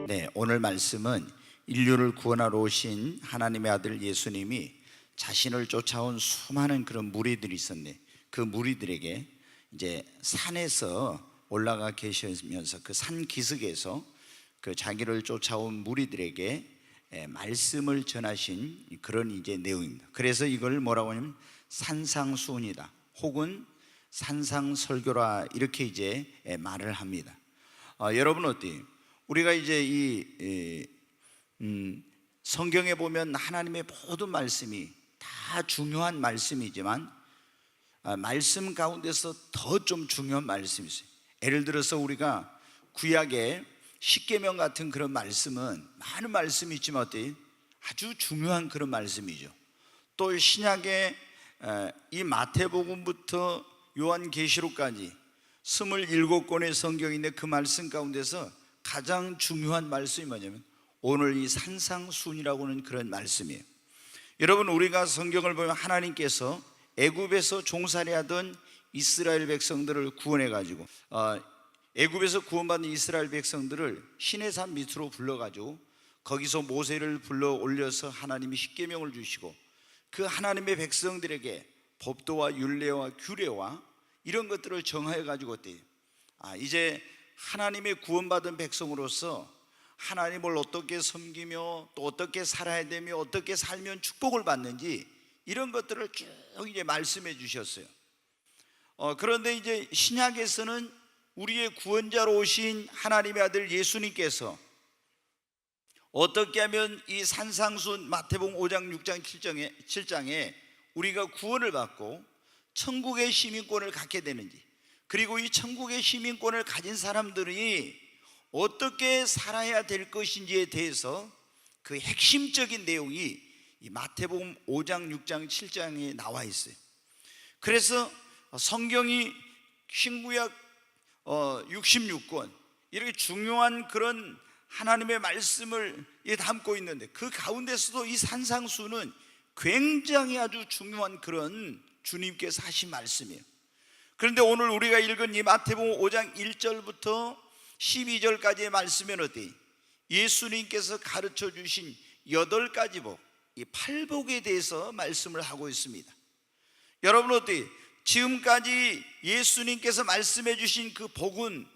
네, 오늘 말씀은 인류를 구원하러 오신 하나님의 아들 예수님이 자신을 쫓아온 수많은 그런 무리들이 있었네. 그 무리들에게 이제 산에서 올라가 계시면서 그 산 기슭에서 그 자기를 쫓아온 무리들에게 말씀을 전하신 그런 이제 내용입니다. 그래서 이걸 뭐라고 하냐면 산상수훈이다, 혹은 산상설교라, 이렇게 이제 말을 합니다. 여러분 어때요? 우리가 이제 성경에 보면 하나님의 모든 말씀이 다 중요한 말씀이지만 말씀 가운데서 더 좀 중요한 말씀이 있어요. 예를 들어서 우리가 구약에 십계명 같은 그런 말씀은 많은 말씀이 있지만 어때요? 아주 중요한 그런 말씀이죠. 또 신약에 이 마태복음부터 요한계시록까지 27권의 성경인데 그 말씀 가운데서 가장 중요한 말씀이 뭐냐면 오늘 이 산상수훈이라고 하는 그런 말씀이에요. 여러분, 우리가 성경을 보면 하나님께서 애굽에서 종살이하던 이스라엘 백성들을 구원해 가지고 애굽에서 구원받은 이스라엘 백성들을 시내산 밑으로 불러가지고 거기서 모세를 불러 올려서 하나님이 십계명을 주시고 그 하나님의 백성들에게 법도와 율례와 규례와 이런 것들을 정하여 가지고 이제 하나님의 구원받은 백성으로서 하나님을 어떻게 섬기며 또 어떻게 살아야 되며 어떻게 살면 축복을 받는지 이런 것들을 쭉 이제 말씀해 주셨어요. 그런데 이제 신약에서는 우리의 구원자로 오신 하나님의 아들 예수님께서 어떻게 하면 이 산상수훈 마태복음 5장 6장 7장에 우리가 구원을 받고 천국의 시민권을 갖게 되는지, 그리고 이 천국의 시민권을 가진 사람들이 어떻게 살아야 될 것인지에 대해서 그 핵심적인 내용이 이 마태복음 5장 6장 7장에 나와 있어요. 그래서 성경이 신구약 66권 이렇게 중요한 그런 하나님의 말씀을 담고 있는데 그 가운데서도 이 산상수훈은 굉장히 아주 중요한 그런 주님께서 하신 말씀이에요. 그런데 오늘 우리가 읽은 이 마태복음 5장 1절부터 12절까지의 말씀은 어때요? 예수님께서 가르쳐 주신 8가지 복, 이 8복에 대해서 말씀을 하고 있습니다. 여러분 어때요? 지금까지 예수님께서 말씀해 주신 그 복은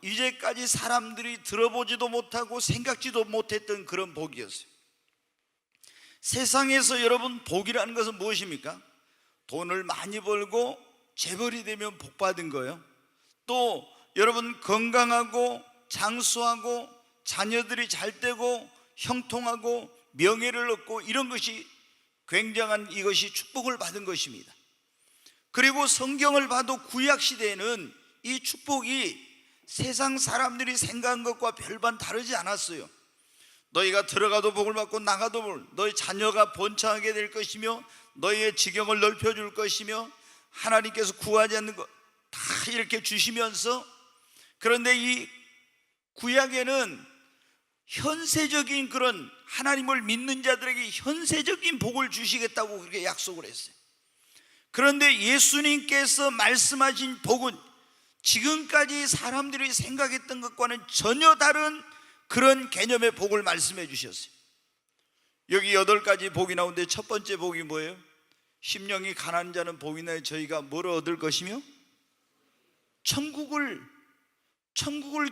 이제까지 사람들이 들어보지도 못하고 생각지도 못했던 그런 복이었어요. 세상에서 여러분 복이라는 것은 무엇입니까? 돈을 많이 벌고 재벌이 되면 복 받은 거예요. 또 여러분 건강하고 장수하고 자녀들이 잘 되고 형통하고 명예를 얻고 이런 것이 굉장한 이것이 축복을 받은 것입니다. 그리고 성경을 봐도 구약 시대에는 이 축복이 세상 사람들이 생각한 것과 별반 다르지 않았어요. 너희가 들어가도 복을 받고 나가도 복을, 너희 자녀가 번창하게 될 것이며 너희의 지경을 넓혀줄 것이며 하나님께서 구하지 않는 것 다 이렇게 주시면서, 그런데 이 구약에는 현세적인 그런 하나님을 믿는 자들에게 현세적인 복을 주시겠다고 그렇게 약속을 했어요. 그런데 예수님께서 말씀하신 복은 지금까지 사람들이 생각했던 것과는 전혀 다른 그런 개념의 복을 말씀해 주셨어요. 여기 8가지 복이 나오는데 첫 번째 복이 뭐예요? 심령이 가난한 자는 복이 나요. 저희가 뭘 얻을 것이며 천국을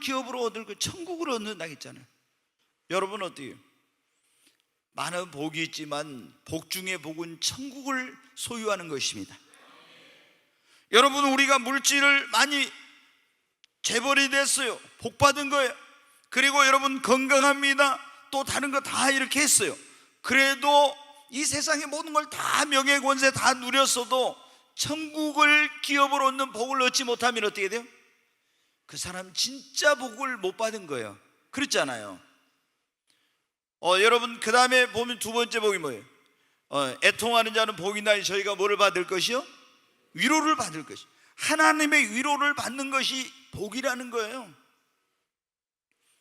기업으로 얻을 것, 천국을 얻는다 했잖아요. 여러분 어때요? 많은 복이 있지만 복 중에 복은 천국을 소유하는 것입니다. 여러분, 우리가 물질을 많이 재벌이 됐어요. 복 받은 거예요. 그리고 여러분 건강합니다. 또 다른 거 다 이렇게 했어요. 그래도 이 세상의 모든 걸 다 명예 권세 다 누렸어도 천국을 기업으로 얻는 복을 얻지 못하면 어떻게 돼요? 그 사람 진짜 복을 못 받은 거예요. 그렇잖아요. 여러분 그 다음에 보면 두 번째 복이 뭐예요? 애통하는 자는 복이 나니 저희가 뭐를 받을 것이요? 위로를 받을 것이. 하나님의 위로를 받는 것이 복이라는 거예요.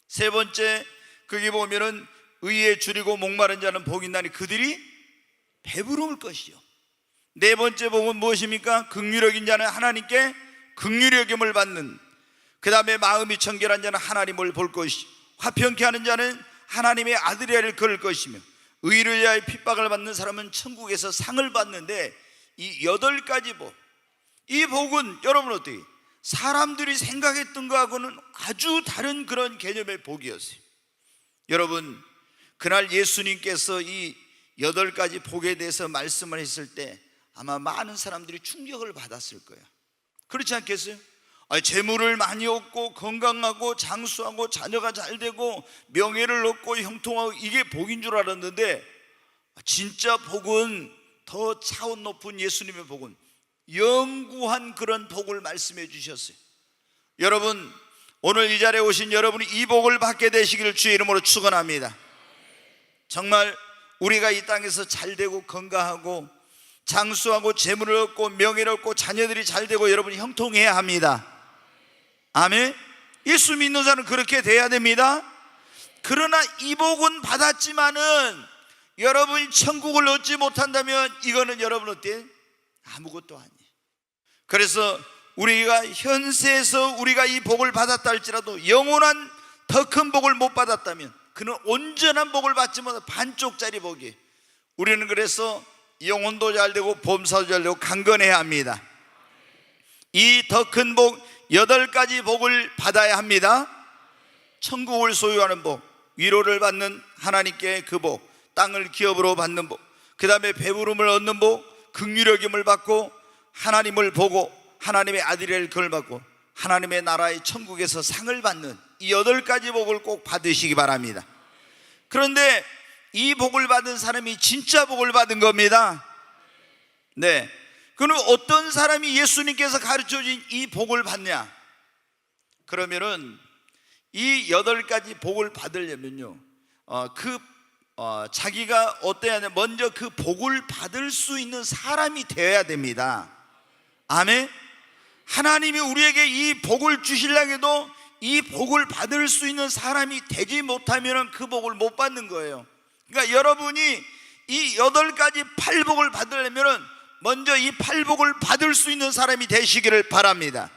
세 번째, 거기 보면은 의에 줄이고 목마른 자는 복이 나니 그들이 배부를 것이요. 네 번째 복은 무엇입니까? 긍휼히 여긴 자는 하나님께 긍휼히 여김을 받는, 그 다음에 마음이 청결한 자는 하나님을 볼 것이. 화평케 하는 자는 하나님의 아들이라를 걸을 것이며 의를 위하여 핍박을 받는 사람은 천국에서 상을 받는데, 이 8가지 복, 이 복은 여러분 어떻게 사람들이 생각했던 것하고는 아주 다른 그런 개념의 복이었어요. 여러분, 그날 예수님께서 이 8가지 복에 대해서 말씀을 했을 때 아마 많은 사람들이 충격을 받았을 거예요. 그렇지 않겠어요? 재물을 많이 얻고 건강하고 장수하고 자녀가 잘 되고 명예를 얻고 형통하고 이게 복인 줄 알았는데, 진짜 복은, 더 차원 높은 예수님의 복은 영구한 그런 복을 말씀해 주셨어요. 여러분, 오늘 이 자리에 오신 여러분이 이 복을 받게 되시기를 주의 이름으로 축원합니다. 정말 우리가 이 땅에서 잘 되고 건강하고 장수하고 재물을 얻고 명예를 얻고 자녀들이 잘 되고 여러분이 형통해야 합니다. 아멘. 예수 믿는 자는 그렇게 돼야 됩니다. 그러나 이 복은 받았지만은 여러분이 천국을 얻지 못한다면 이거는 여러분 어때요? 아무것도 아니에요. 그래서 우리가 현세에서 우리가 이 복을 받았다 할지라도 영원한 더 큰 복을 못 받았다면 그는 온전한 복을 받지 못한 반쪽짜리 복이에요. 우리는 그래서 영혼도 잘 되고 범사도 잘 되고 강건해야 합니다. 이 더 큰 복 8가지 복을 받아야 합니다. 천국을 소유하는 복, 위로를 받는 하나님께 그 복, 땅을 기업으로 받는 복, 그 다음에 배부름을 얻는 복, 긍휼의 여김을 받고 하나님을 보고 하나님의 아들을 그걸 받고 하나님의 나라의 천국에서 상을 받는 이 8가지 복을 꼭 받으시기 바랍니다. 그런데 이 복을 받은 사람이 진짜 복을 받은 겁니다. 네. 그럼 어떤 사람이 예수님께서 가르쳐준 이 복을 받냐? 그러면은 이 8가지 복을 받으려면요, 자기가 어때야 하냐? 먼저 그 복을 받을 수 있는 사람이 되어야 됩니다. 아멘. 하나님이 우리에게 이 복을 주시려고 해도 이 복을 받을 수 있는 사람이 되지 못하면 그 복을 못 받는 거예요. 그러니까 여러분이 이 8가지 8복을 받으려면 먼저 이 8복을 받을 수 있는 사람이 되시기를 바랍니다.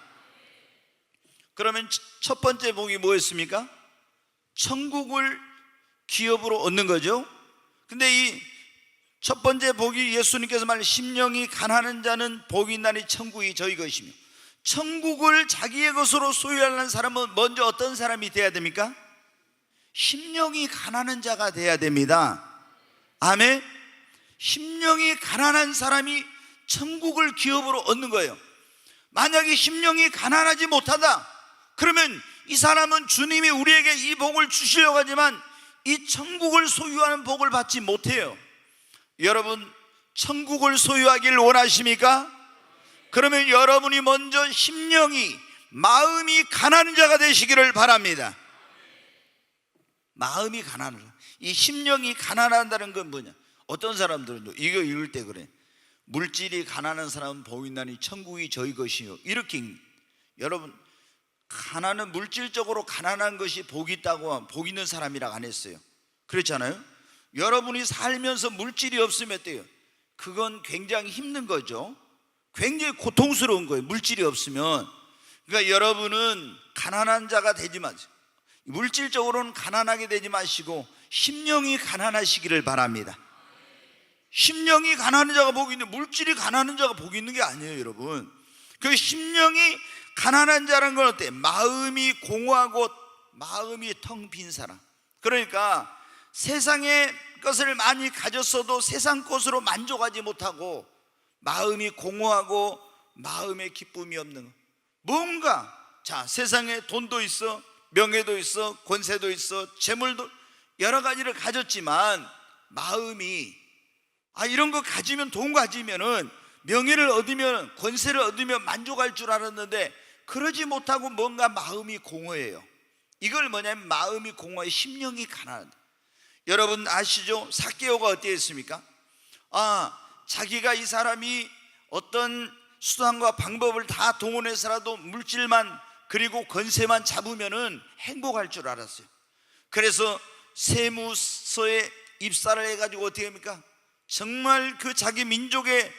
그러면 첫 번째 복이 뭐였습니까? 천국을 기업으로 얻는 거죠. 근데 이 첫 번째 복이 예수님께서 말한 심령이 가난한 자는 복이 있나니 천국이 저희 것이며, 천국을 자기의 것으로 소유하는 사람은 먼저 어떤 사람이 돼야 됩니까? 심령이 가난한 자가 돼야 됩니다. 아멘. 심령이 가난한 사람이 천국을 기업으로 얻는 거예요. 만약에 심령이 가난하지 못하다 그러면 이 사람은 주님이 우리에게 이 복을 주시려고 하지만 이 천국을 소유하는 복을 받지 못해요. 여러분, 천국을 소유하길 원하십니까? 그러면 여러분이 먼저 심령이, 마음이 가난한 자가 되시기를 바랍니다. 마음이 가난한, 이 심령이 가난한다는 건 뭐냐? 어떤 사람들은 이거 읽을 때 그래. 물질이 가난한 사람은 복 있나니 천국이 저희 것이요. 이렇게, 여러분, 가난은 물질적으로 가난한 것이 복 있다고, 복 있는 사람이라고 안 했어요. 그렇잖아요. 여러분이 살면서 물질이 없으면 어때요? 그건 굉장히 힘든 거죠. 굉장히 고통스러운 거예요, 물질이 없으면. 그러니까 여러분은 가난한 자가 되지 마세요. 물질적으로는 가난하게 되지 마시고 심령이 가난하시기를 바랍니다. 심령이 가난한 자가 복이 있는데 물질이 가난한 자가 복이 있는 게 아니에요, 여러분. 그 심령이 가난한 자라는 건 어때요? 마음이 공허하고 마음이 텅 빈 사람. 그러니까 세상의 것을 많이 가졌어도 세상 것으로 만족하지 못하고 마음이 공허하고 마음에 기쁨이 없는 거. 뭔가, 자, 세상에 돈도 있어, 명예도 있어, 권세도 있어, 재물도 여러 가지를 가졌지만 마음이, 이런 거 가지면, 돈 가지면은 명예를 얻으면, 권세를 얻으면 만족할 줄 알았는데 그러지 못하고 뭔가 마음이 공허해요. 이걸 뭐냐면 마음이 공허해, 심령이 가난하다. 여러분 아시죠? 삭개오가 어땠습니까? 자기가, 이 사람이 어떤 수단과 방법을 다 동원해서라도 물질만 그리고 권세만 잡으면은 행복할 줄 알았어요. 그래서 세무서에 입사를 해가지고 어떻게 합니까? 정말 그 자기 민족의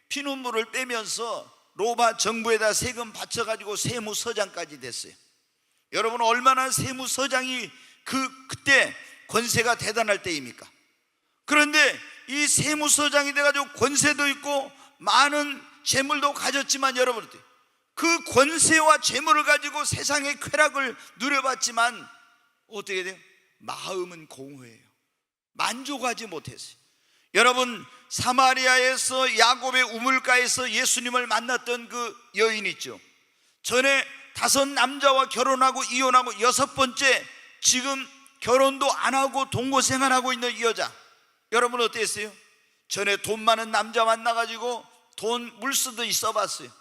피눈물을 빼면서 로마 정부에다 세금 바쳐가지고 세무서장까지 됐어요. 여러분, 얼마나 세무서장이 그때 권세가 대단할 때입니까? 그런데 이 세무서장이 돼가지고 권세도 있고 많은 재물도 가졌지만, 여러분 그 권세와 재물을 가지고 세상의 쾌락을 누려봤지만 어떻게 돼요? 마음은 공허해요. 만족하지 못했어요. 여러분, 사마리아에서 야곱의 우물가에서 예수님을 만났던 그 여인 있죠. 전에 5 남자와 결혼하고 이혼하고 6번째 지금 결혼도 안 하고 동거생활하고 있는 이 여자, 여러분 어땠어요? 전에 돈 많은 남자 만나가지고 돈 물쓰듯이 써봤어요.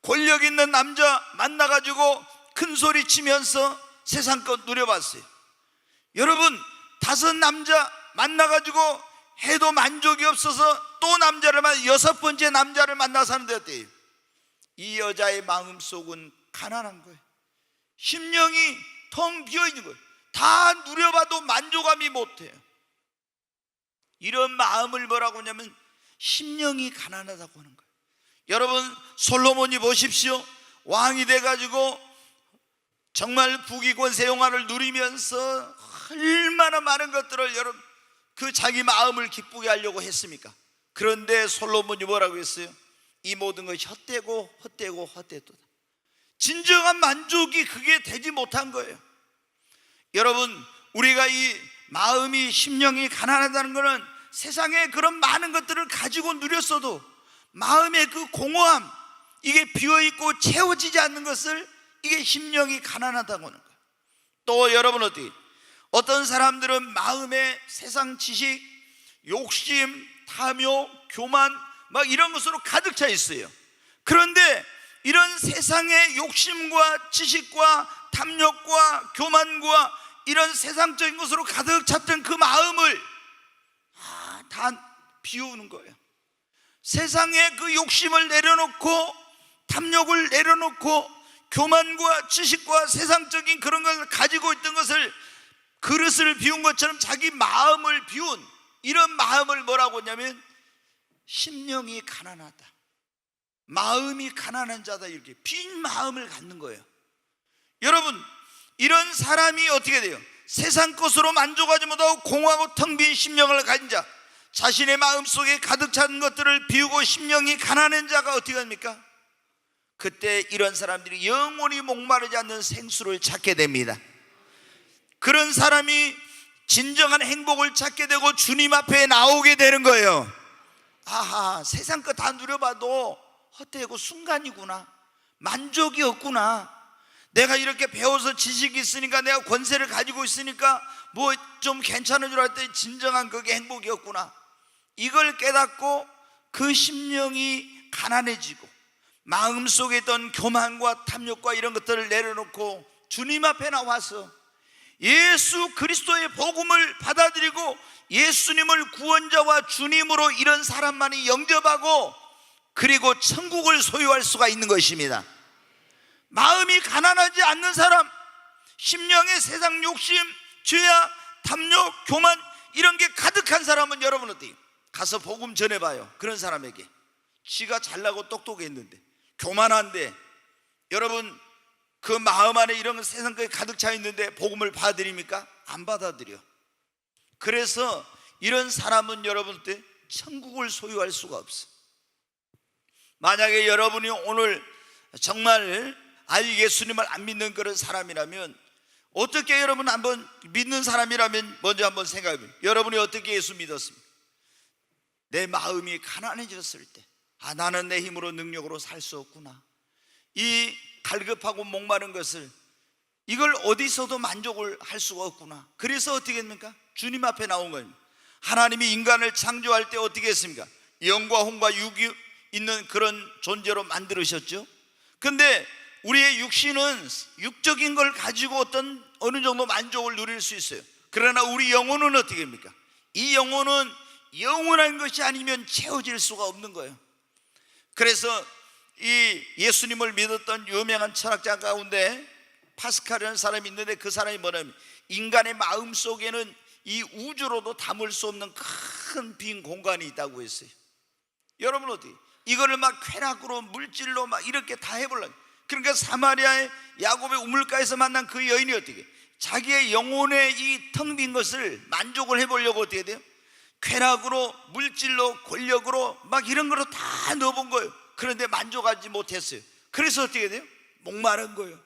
권력 있는 남자 만나가지고 큰 소리 치면서 세상껏 누려봤어요. 여러분, 5 남자 만나가지고 해도 만족이 없어서 또 남자를 만나 6번째 남자를 만나서 하는데 어때요? 이 여자의 마음속은 가난한 거예요. 심령이 텅 비어있는 거예요. 다 누려봐도 만족함이 못해요. 이런 마음을 뭐라고 하냐면 심령이 가난하다고 하는 거예요. 여러분, 솔로몬이 보십시오. 왕이 돼가지고 정말 부귀권세 영화를 누리면서 얼마나 많은 것들을 여러분 그 자기 마음을 기쁘게 하려고 했습니까? 그런데 솔로몬이 뭐라고 했어요? 이 모든 것이 헛되고 헛되고 헛되도다. 진정한 만족이 그게 되지 못한 거예요. 여러분, 우리가 이 마음이 심령이 가난하다는 것은 세상에 그런 많은 것들을 가지고 누렸어도 마음의 그 공허함, 이게 비어있고 채워지지 않는 것을, 이게 심령이 가난하다고 하는 거예요. 또 여러분 어떤 사람들은 마음에 세상 지식, 욕심, 탐욕, 교만 막 이런 것으로 가득 차 있어요. 그런데 이런 세상의 욕심과 지식과 탐욕과 교만과 이런 세상적인 것으로 가득 찼던 그 마음을 다 비우는 거예요. 세상의 그 욕심을 내려놓고 탐욕을 내려놓고 교만과 지식과 세상적인 그런 것을 가지고 있던 것을, 그릇을 비운 것처럼 자기 마음을 비운 이런 마음을 뭐라고 하냐면 심령이 가난하다, 마음이 가난한 자다, 이렇게 빈 마음을 갖는 거예요. 여러분, 이런 사람이 어떻게 돼요? 세상 것으로 만족하지 못하고 공허하고 텅 빈 심령을 가진 자, 자신의 마음속에 가득 찬 것들을 비우고 심령이 가난한 자가 어떻게 합니까? 그때 이런 사람들이 영원히 목마르지 않는 생수를 찾게 됩니다. 그런 사람이 진정한 행복을 찾게 되고 주님 앞에 나오게 되는 거예요. 아하, 세상 거 다 누려봐도 헛되고 순간이구나, 만족이 없구나, 내가 이렇게 배워서 지식이 있으니까, 내가 권세를 가지고 있으니까 뭐 좀 괜찮은 줄 알았더니 진정한 그게 행복이었구나. 이걸 깨닫고 그 심령이 가난해지고 마음속에 있던 교만과 탐욕과 이런 것들을 내려놓고 주님 앞에 나와서 예수 그리스도의 복음을 받아들이고 예수님을 구원자와 주님으로 이런 사람만이 영접하고 그리고 천국을 소유할 수가 있는 것입니다. 마음이 가난하지 않는 사람, 심령의 세상 욕심, 죄악, 탐욕, 교만 이런 게 가득한 사람은 여러분 어때요? 가서 복음 전해봐요. 그런 사람에게 지가 잘나고 똑똑했는데 교만한데, 여러분 그 마음 안에 이런 세상 것에 가득 차 있는데 복음을 받아들입니까? 안 받아들여. 그래서 이런 사람은 여러분한테 천국을 소유할 수가 없어. 만약에 여러분이 오늘 정말 아직 예수님을 안 믿는 그런 사람이라면, 어떻게 여러분 한번 믿는 사람이라면 먼저 한번 생각해보세요. 여러분이 어떻게 예수 믿었습니까? 내 마음이 가난해졌을 때, 나는 내 힘으로 능력으로 살 수 없구나, 이 갈급하고 목마른 것을, 이걸 어디서도 만족을 할 수가 없구나. 그래서 어떻게 했습니까? 주님 앞에 나온 겁니다. 하나님이 인간을 창조할 때 어떻게 했습니까? 영과 혼과 육이 있는 그런 존재로 만들으셨죠. 근데 우리의 육신은 육적인 걸 가지고 어느 정도 만족을 누릴 수 있어요. 그러나 우리 영혼은 어떻게 합니까? 이 영혼은 영원한 것이 아니면 채워질 수가 없는 거예요. 그래서 이 예수님을 믿었던 유명한 철학자 가운데 파스칼이라는 사람이 있는데, 그 사람이 뭐냐면 인간의 마음 속에는 이 우주로도 담을 수 없는 큰 빈 공간이 있다고 했어요. 여러분 어떻게 이거를 막 쾌락으로 물질로 막 이렇게 다 해보려고. 그러니까 사마리아의 야곱의 우물가에서 만난 그 여인이 어떻게 자기의 영혼의 이 텅 빈 것을 만족을 해보려고 어떻게 돼요? 쾌락으로, 물질로, 권력으로 막 이런 거로 다 넣어본 거예요. 그런데 만족하지 못했어요. 그래서 어떻게 돼요? 목마른 거예요.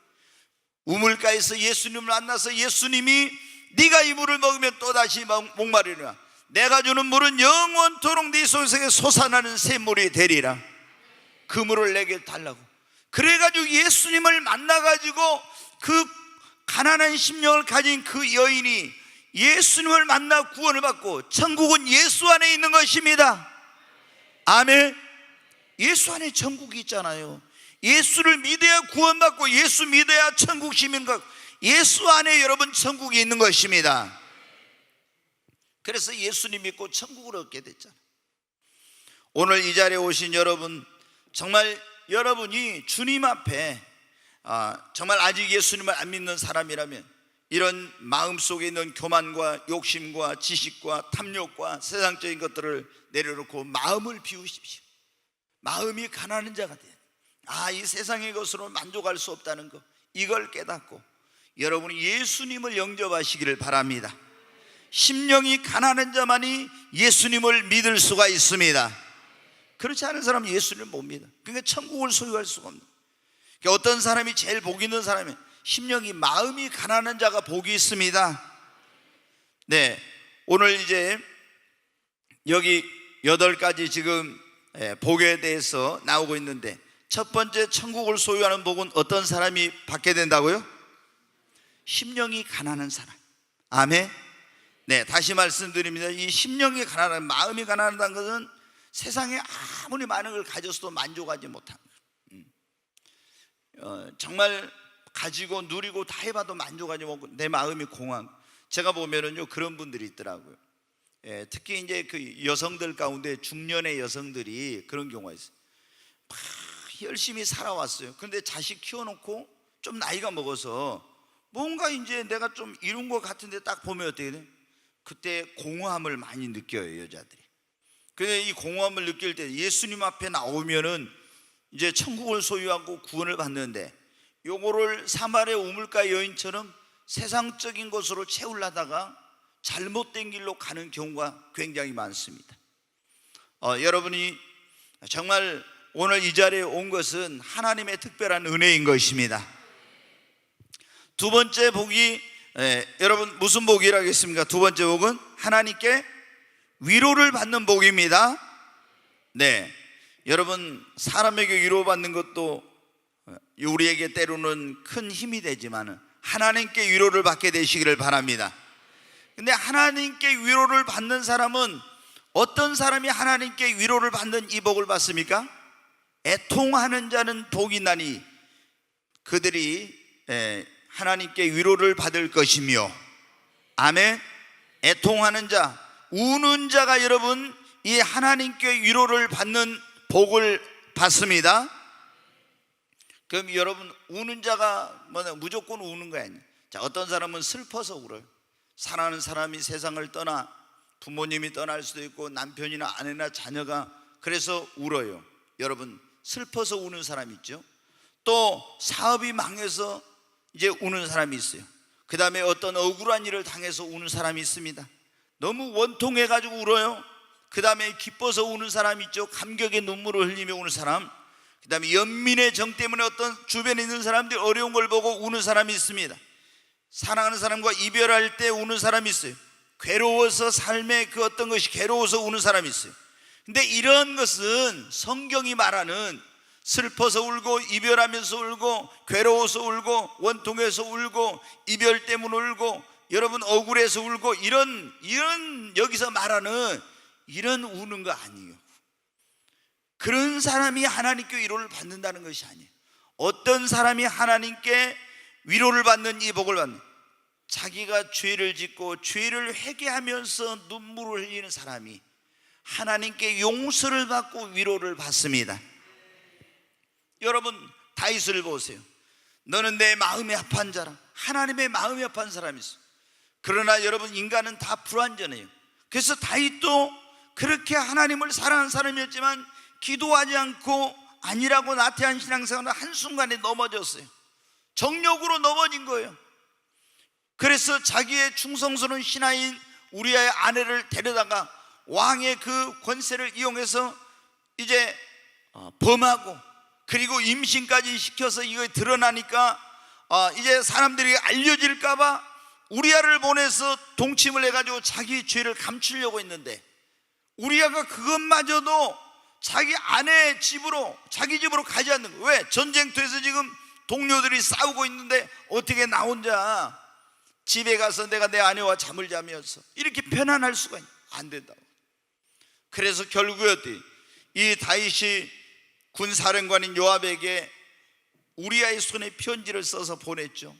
우물가에서 예수님을 만나서 예수님이 네가 이 물을 먹으면 또다시 목마르리라. 내가 주는 물은 영원토록 네 속에서 솟아나는 샘물이 되리라. 그 물을 내게 달라고. 그래가지고 예수님을 만나가지고 그 가난한 심령을 가진 그 여인이 예수님을 만나 구원을 받고, 천국은 예수 안에 있는 것입니다. 아멘. 예수 안에 천국이 있잖아요. 예수를 믿어야 구원받고 예수 믿어야 천국 시민과, 예수 안에 여러분 천국이 있는 것입니다. 그래서 예수님 믿고 천국을 얻게 됐잖아요. 오늘 이 자리에 오신 여러분, 정말 여러분이 주님 앞에 정말 아직 예수님을 안 믿는 사람이라면 이런 마음속에 있는 교만과 욕심과 지식과 탐욕과 세상적인 것들을 내려놓고 마음을 비우십시오. 마음이 가난한 자가 돼요. 이 세상의 것으로 만족할 수 없다는 것, 이걸 깨닫고 여러분이 예수님을 영접하시기를 바랍니다. 심령이 가난한 자만이 예수님을 믿을 수가 있습니다. 그렇지 않은 사람은 예수님을 못 믿어. 그러니까 천국을 소유할 수가 없는. 그러니까 어떤 사람이 제일 복이 있는 사람이, 심령이 마음이 가난한 자가 복이 있습니다. 네, 오늘 이제 여기 8가지 지금 복에 대해서 나오고 있는데, 첫 번째 천국을 소유하는 복은 어떤 사람이 받게 된다고요? 심령이 가난한 사람. 아멘. 네, 다시 말씀드립니다. 이 심령이 가난한, 마음이 가난하다는 것은 세상에 아무리 많은 걸 가졌어도 만족하지 못하는 거예요. 정말 가지고 누리고 다 해봐도 만족하지 못하고 내 마음이 공허한. 제가 보면은요, 그런 분들이 있더라고요. 특히 이제 그 여성들 가운데 중년의 여성들이 그런 경우가 있어요. 막 열심히 살아왔어요. 그런데 자식 키워놓고 좀 나이가 먹어서 뭔가 이제 내가 좀 이룬 것 같은데 딱 보면 어떻게 돼요? 그때 공허함을 많이 느껴요, 여자들이. 근데 이 공허함을 느낄 때 예수님 앞에 나오면은 이제 천국을 소유하고 구원을 받는데, 요거를 사마리아 우물가 여인처럼 세상적인 것으로 채우려다가 잘못된 길로 가는 경우가 굉장히 많습니다. 여러분이 정말 오늘 이 자리에 온 것은 하나님의 특별한 은혜인 것입니다. 두 번째 복이, 여러분 무슨 복이라겠습니까? 두 번째 복은 하나님께 위로를 받는 복입니다. 네, 여러분 사람에게 위로받는 것도 우리에게 때로는 큰 힘이 되지만 하나님께 위로를 받게 되시기를 바랍니다. 근데 하나님께 위로를 받는 사람은, 어떤 사람이 하나님께 위로를 받는 이 복을 받습니까? 애통하는 자는 복이 나니 그들이 하나님께 위로를 받을 것이며. 아멘. 애통하는 자, 우는 자가 여러분 이 하나님께 위로를 받는 복을 받습니다. 그럼 여러분, 우는 자가 무조건 우는 거 아니에요. 자, 어떤 사람은 슬퍼서 울어요. 사랑하는 사람이 세상을 떠나, 부모님이 떠날 수도 있고 남편이나 아내나 자녀가, 그래서 울어요. 여러분, 슬퍼서 우는 사람이 있죠. 또 사업이 망해서 이제 우는 사람이 있어요. 그 다음에 어떤 억울한 일을 당해서 우는 사람이 있습니다. 너무 원통해가지고 울어요. 그 다음에 기뻐서 우는 사람이 있죠. 감격의 눈물을 흘리며 우는 사람. 그 다음에 연민의 정 때문에 어떤 주변에 있는 사람들이 어려운 걸 보고 우는 사람이 있습니다. 사랑하는 사람과 이별할 때 우는 사람이 있어요. 괴로워서, 삶의 그 어떤 것이 괴로워서 우는 사람이 있어요. 근데 이런 것은 성경이 말하는 슬퍼서 울고, 이별하면서 울고, 괴로워서 울고, 원통해서 울고, 이별 때문에 울고, 여러분 억울해서 울고, 이런 여기서 말하는 이런 우는 거 아니에요. 그런 사람이 하나님께 위로를 받는다는 것이 아니에요. 어떤 사람이 하나님께 위로를 받는 이 복을 받는, 자기가 죄를 짓고 죄를 회개하면서 눈물을 흘리는 사람이 하나님께 용서를 받고 위로를 받습니다. 여러분 다윗을 보세요. 너는 내 마음이 아파한 자라. 하나님의 마음이 아파한 사람이 있어. 그러나 여러분, 인간은 다 불완전해요. 그래서 다윗도 그렇게 하나님을 사랑하는 사람이었지만 기도하지 않고 아니라고 나태한 신앙생활은 한순간에 넘어졌어요. 정욕으로 넘어진 거예요. 그래서 자기의 충성스러운 신하인 우리아의 아내를 데려다가 왕의 그 권세를 이용해서 이제 범하고, 그리고 임신까지 시켜서 이거 드러나니까 이제 사람들이 알려질까봐 우리아를 보내서 동침을 해가지고 자기 죄를 감추려고 했는데, 우리아가 그것마저도 자기 아내 집으로, 자기 집으로 가지 않는 거예요. 왜? 전쟁터에서 지금 동료들이 싸우고 있는데 어떻게 나 혼자 집에 가서 내가 내 아내와 잠을 자면서 이렇게 편안할 수가 안 된다고. 그래서 결국에 이 다윗이 군사령관인 요압에게 우리아의 손에 편지를 써서 보냈죠.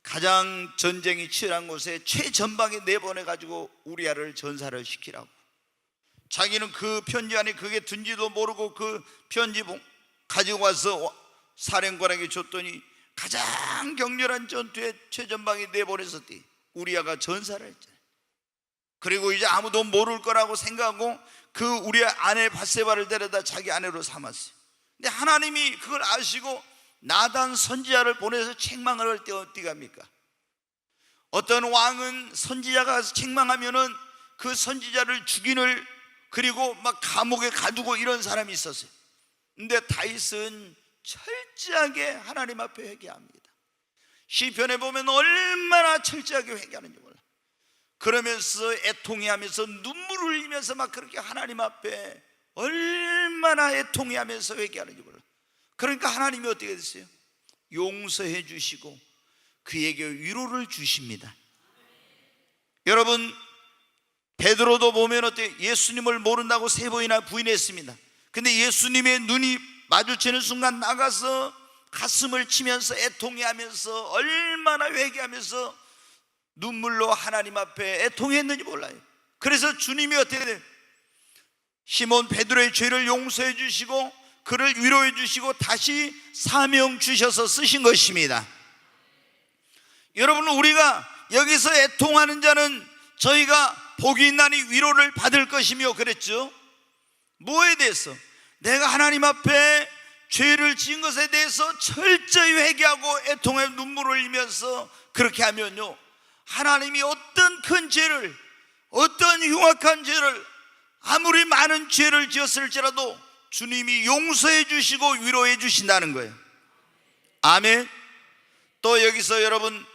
가장 전쟁이 치열한 곳에 최전방에 내보내가지고 우리아를 전사를 시키라고. 자기는 그 편지 안에 그게 든지도 모르고 그 편지 가지고 와서 사령관에게 줬더니 가장 격렬한 전투에 최전방에 내보냈었대. 우리아가 전사를 했잖아요. 그리고 이제 아무도 모를 거라고 생각하고 그 우리아 아내 밧세바를 데려다 자기 아내로 삼았어요. 근데 하나님이 그걸 아시고 나단 선지자를 보내서 책망을 할 때 어떻게 합니까? 어떤 왕은 선지자가 책망하면은 그 선지자를 죽이는, 그리고 막 감옥에 가두고 이런 사람이 있었어요. 근데 다윗은 철저하게 하나님 앞에 회개합니다. 시편에 보면 얼마나 철저하게 회개하는지 몰라. 그러면서 애통해하면서 눈물을 흘리면서 막 그렇게 하나님 앞에 얼마나 애통해하면서 회개하는지 몰라. 그러니까 하나님이 어떻게 됐어요? 용서해 주시고 그에게 위로를 주십니다. 여러분, 베드로도 보면 어때요? 예수님을 모른다고 3번이나 부인했습니다. 근데 예수님의 눈이 마주치는 순간 나가서 가슴을 치면서 애통해하면서 얼마나 회개하면서 눈물로 하나님 앞에 애통했는지 몰라요. 그래서 주님이 어떻게 돼요? 시몬 베드로의 죄를 용서해 주시고 그를 위로해 주시고 다시 사명 주셔서 쓰신 것입니다. 여러분, 우리가 여기서 애통하는 자는 저희가 복이 있나니 위로를 받을 것이며 그랬죠. 뭐에 대해서? 내가 하나님 앞에 죄를 지은 것에 대해서 철저히 회개하고 애통의 눈물을 흘리면서 그렇게 하면요, 하나님이 어떤 큰 죄를, 어떤 흉악한 죄를, 아무리 많은 죄를 지었을지라도 주님이 용서해 주시고 위로해 주신다는 거예요. 아멘. 또 여기서 여러분,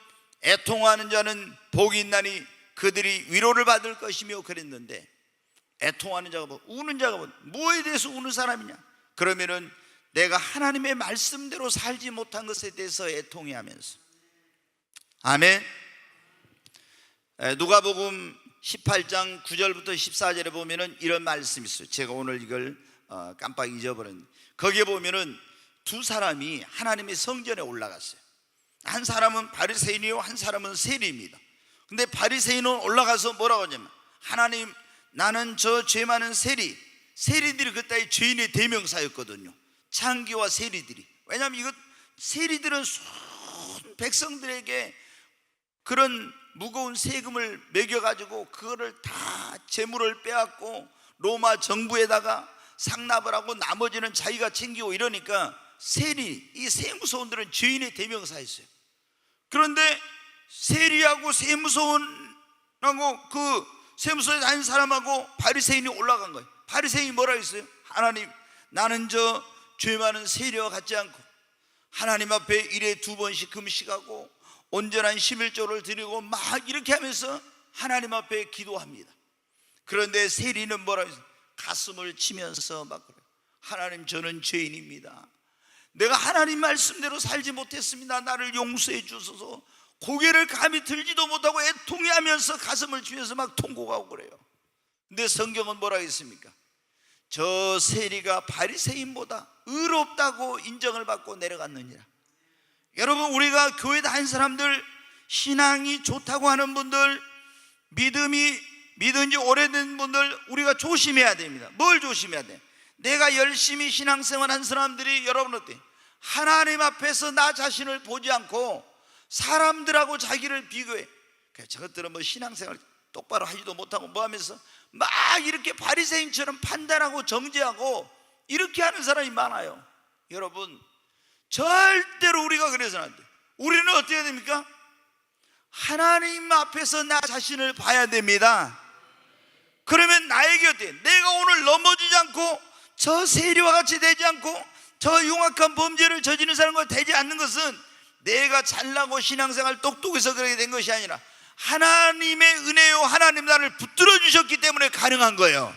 애통하는 자는 복이 있나니 그들이 위로를 받을 것이며 그랬는데, 애통하는 자가 뭐, 우는 자가 뭐, 뭐에 대해서 우는 사람이냐? 그러면은 내가 하나님의 말씀대로 살지 못한 것에 대해서 애통해 하면서. 아멘. 누가복음 18장 9절부터 14절에 보면은 이런 말씀이 있어요. 제가 오늘 이걸 깜빡 잊어버렸는데, 거기에 보면은 두 사람이 하나님의 성전에 올라갔어요. 한 사람은 바리새인이요, 한 사람은 세리입니다. 근데 바리새인은 올라가서 뭐라고 하냐면, 하나님, 나는 저 죄 많은 세리들이 그때 죄인의 대명사였거든요. 창기와 세리들이. 왜냐하면 이것, 세리들은 백성들에게 그런 무거운 세금을 매겨가지고 그거를 다 재물을 빼앗고 로마 정부에다가 상납을 하고 나머지는 자기가 챙기고 이러니까 세리, 이 세무서원들은 죄인의 대명사였어요. 그런데 세리하고 세무서원하고 그 세무서에 다닌 사람하고 바리새인이 올라간 거예요. 바리새인이 뭐라 했어요? 하나님, 나는 저 죄 많은 세리와 같지 않고 하나님 앞에 일에 2번씩 금식하고 온전한 11조를 드리고 막 이렇게 하면서 하나님 앞에 기도합니다. 그런데 세리는 뭐라 했어요? 가슴을 치면서 막 그래요. 하나님, 저는 죄인입니다. 내가 하나님 말씀대로 살지 못했습니다. 나를 용서해 주소서. 고개를 감히 들지도 못하고 애통해하면서 가슴을 치면서 막 통곡하고 그래요. 근데 성경은 뭐라 했습니까? 저 세리가 바리새인보다 의롭다고 인정을 받고 내려갔느니라. 여러분, 우리가 교회 다닌 사람들, 신앙이 좋다고 하는 분들, 믿은 지 오래된 분들, 우리가 조심해야 됩니다. 뭘 조심해야 돼? 내가 열심히 신앙생활한 사람들이, 여러분 어때? 하나님 앞에서 나 자신을 보지 않고 사람들하고 자기를 비교해. 저것들은 뭐 신앙생활 똑바로 하지도 못하고 뭐 하면서 막 이렇게 바리새인처럼 판단하고 정죄하고 이렇게 하는 사람이 많아요. 여러분, 절대로 우리가 그래서는 안 돼. 우리는 어떻게 해야 됩니까? 하나님 앞에서 나 자신을 봐야 됩니다. 그러면 나에게 어때? 내가 오늘 넘어지지 않고 저 세리와 같이 되지 않고 저 흉악한 범죄를 저지르는 사람과 되지 않는 것은 내가 잘나고 신앙생활 똑똑해서 그렇게 된 것이 아니라 하나님의 은혜요, 하나님 나를 붙들어 주셨기 때문에 가능한 거예요.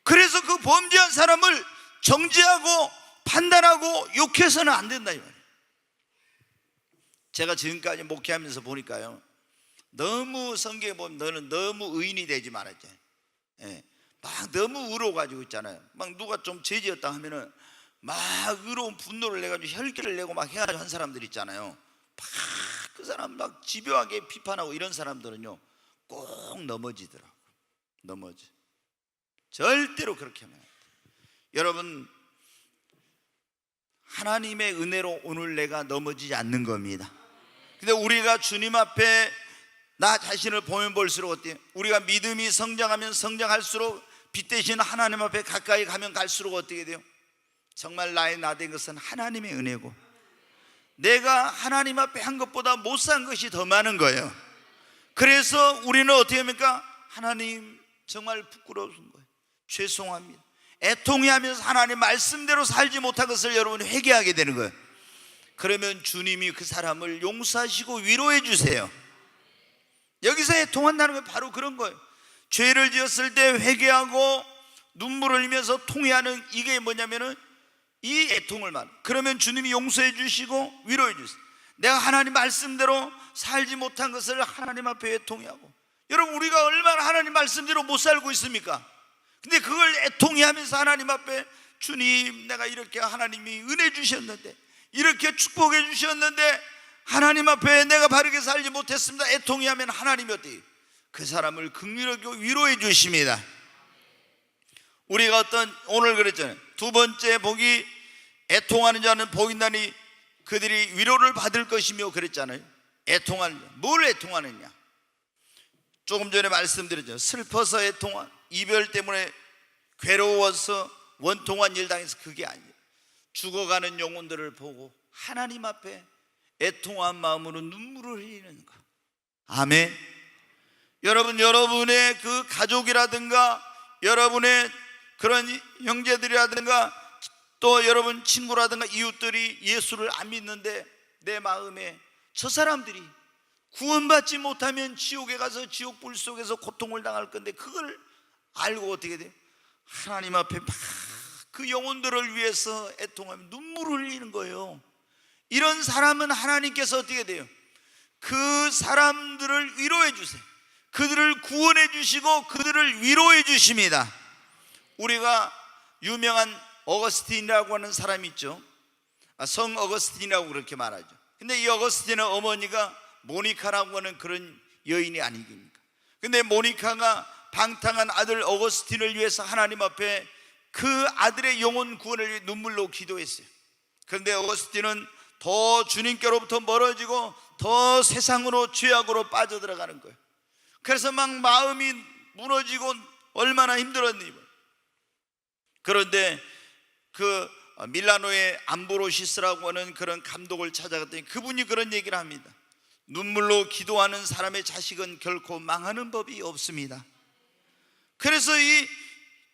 그래서 그 범죄한 사람을 정죄하고 판단하고 욕해서는 안 된다 이 말이에요. 제가 지금까지 목회하면서 보니까요, 너무 성경에 보면 너는 너무 의인이 되지 말았잖아요. 예, 막 너무 의로워가지고 있잖아요. 막 누가 좀 죄지었다 하면은 막 의로운 분노를 내가지고 혈기를 내고 막 해가지고 한 사람들 있잖아요. 막 그 사람 막 집요하게 비판하고 이런 사람들은요 꼭 넘어지더라고. 넘어져. 절대로 그렇게 하면 안 돼. 여러분, 하나님의 은혜로 오늘 내가 넘어지지 않는 겁니다. 근데 우리가 주님 앞에 나 자신을 보면 볼수록 어때요? 우리가 믿음이 성장하면 성장할수록 빛 대신 하나님 앞에 가까이 가면 갈수록 어떻게 돼요? 정말 나의 나 된 것은 하나님의 은혜고 내가 하나님 앞에 한 것보다 못 산 것이 더 많은 거예요. 그래서 우리는 어떻게 합니까? 하나님 정말 부끄러운 거예요. 죄송합니다. 애통해하면서 하나님 말씀대로 살지 못한 것을 여러분이 회개하게 되는 거예요. 그러면 주님이 그 사람을 용서하시고 위로해 주세요. 여기서 애통한다는 건 바로 그런 거예요. 죄를 지었을 때 회개하고 눈물을 흘리면서 통회하는 이게 뭐냐면은 이 애통을 말. 그러면 주님이 용서해 주시고 위로해 주세요. 내가 하나님 말씀대로 살지 못한 것을 하나님 앞에 애통해하고. 여러분, 우리가 얼마나 하나님 말씀대로 못 살고 있습니까? 근데 그걸 애통해 하면서 하나님 앞에 주님, 내가 이렇게 하나님이 은혜 주셨는데, 이렇게 축복해 주셨는데 하나님 앞에 내가 바르게 살지 못했습니다. 애통해 하면 하나님이 어때요? 그 사람을 긍휼하게 위로해 주십니다. 우리가 오늘 그랬잖아요. 두 번째 복이 애통하는 자는 복이나니 그들이 위로를 받을 것이며 그랬잖아요. 애통하는 자, 뭘 애통하느냐? 조금 전에 말씀드렸죠. 슬퍼서 애통한, 이별 때문에 괴로워서 원통한 일 당해서 그게 아니에요. 죽어가는 영혼들을 보고 하나님 앞에 애통한 마음으로 눈물을 흘리는 것. 아멘. 여러분, 여러분의 그 가족이라든가 여러분의 그런 형제들이라든가 또 여러분 친구라든가 이웃들이 예수를 안 믿는데 내 마음에 저 사람들이 구원받지 못하면 지옥에 가서 지옥불 속에서 고통을 당할 건데 그걸 알고 어떻게 돼요? 하나님 앞에 막 그 영혼들을 위해서 애통하며 눈물을 흘리는 거예요. 이런 사람은 하나님께서 어떻게 돼요? 그 사람들을 위로해 주세요. 그들을 구원해 주시고 그들을 위로해 주십니다. 우리가 유명한 어거스틴이라고 하는 사람이 있죠. 성 어거스틴이라고 그렇게 말하죠. 근데 이 어거스틴의 어머니가 모니카라고 하는 그런 여인이 아니겠습니까? 근데 모니카가 방탕한 아들 어거스틴을 위해서 하나님 앞에 그 아들의 영혼 구원을 위해 눈물로 기도했어요. 그런데 어거스틴은 더 주님께로부터 멀어지고 더 세상으로 죄악으로 빠져들어가는 거예요. 그래서 막 마음이 무너지고 얼마나 힘들었니. 그런데 그 밀라노의 암브로시스라고 하는 그런 감독을 찾아갔더니 그분이 그런 얘기를 합니다. 눈물로 기도하는 사람의 자식은 결코 망하는 법이 없습니다. 그래서 이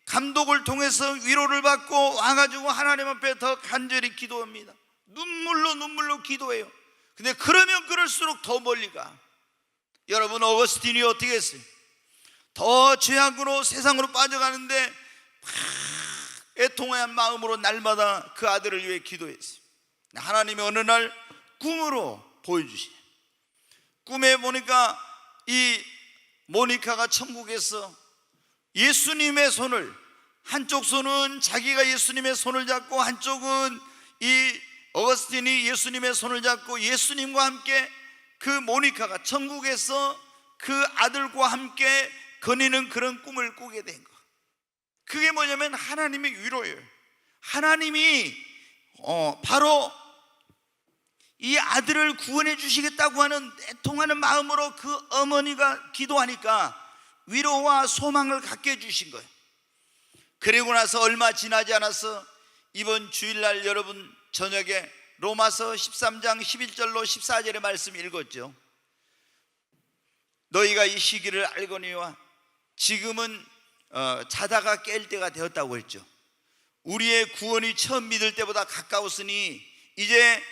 감독을 통해서 위로를 받고 와가지고 하나님 앞에 더 간절히 기도합니다. 눈물로 기도해요. 근데 그러면 그럴수록 더 멀리 가. 여러분, 어거스틴이 어떻게 했어요? 더 죄악으로 세상으로 빠져가는데 막 애통한 마음으로 날마다 그 아들을 위해 기도했어요. 하나님이 어느 날 꿈으로 보여주시죠. 꿈에 보니까 이 모니카가 천국에서 예수님의 손을, 한쪽 손은 자기가 예수님의 손을 잡고 한쪽은 이 어거스틴이 예수님의 손을 잡고 예수님과 함께 그 모니카가 천국에서 그 아들과 함께 거니는 그런 꿈을 꾸게 된 거. 그게 뭐냐면 하나님의 위로예요. 하나님이 바로 이 아들을 구원해 주시겠다고 하는 애통하는 마음으로 그 어머니가 기도하니까 위로와 소망을 갖게 해주신 거예요. 그리고 나서 얼마 지나지 않아서 이번 주일날 여러분 저녁에 로마서 13장 11절로 14절의 말씀 읽었죠. 너희가 이 시기를 알거니와 지금은 자다가 깰 때가 되었다고 했죠. 우리의 구원이 처음 믿을 때보다 가까웠으니 이제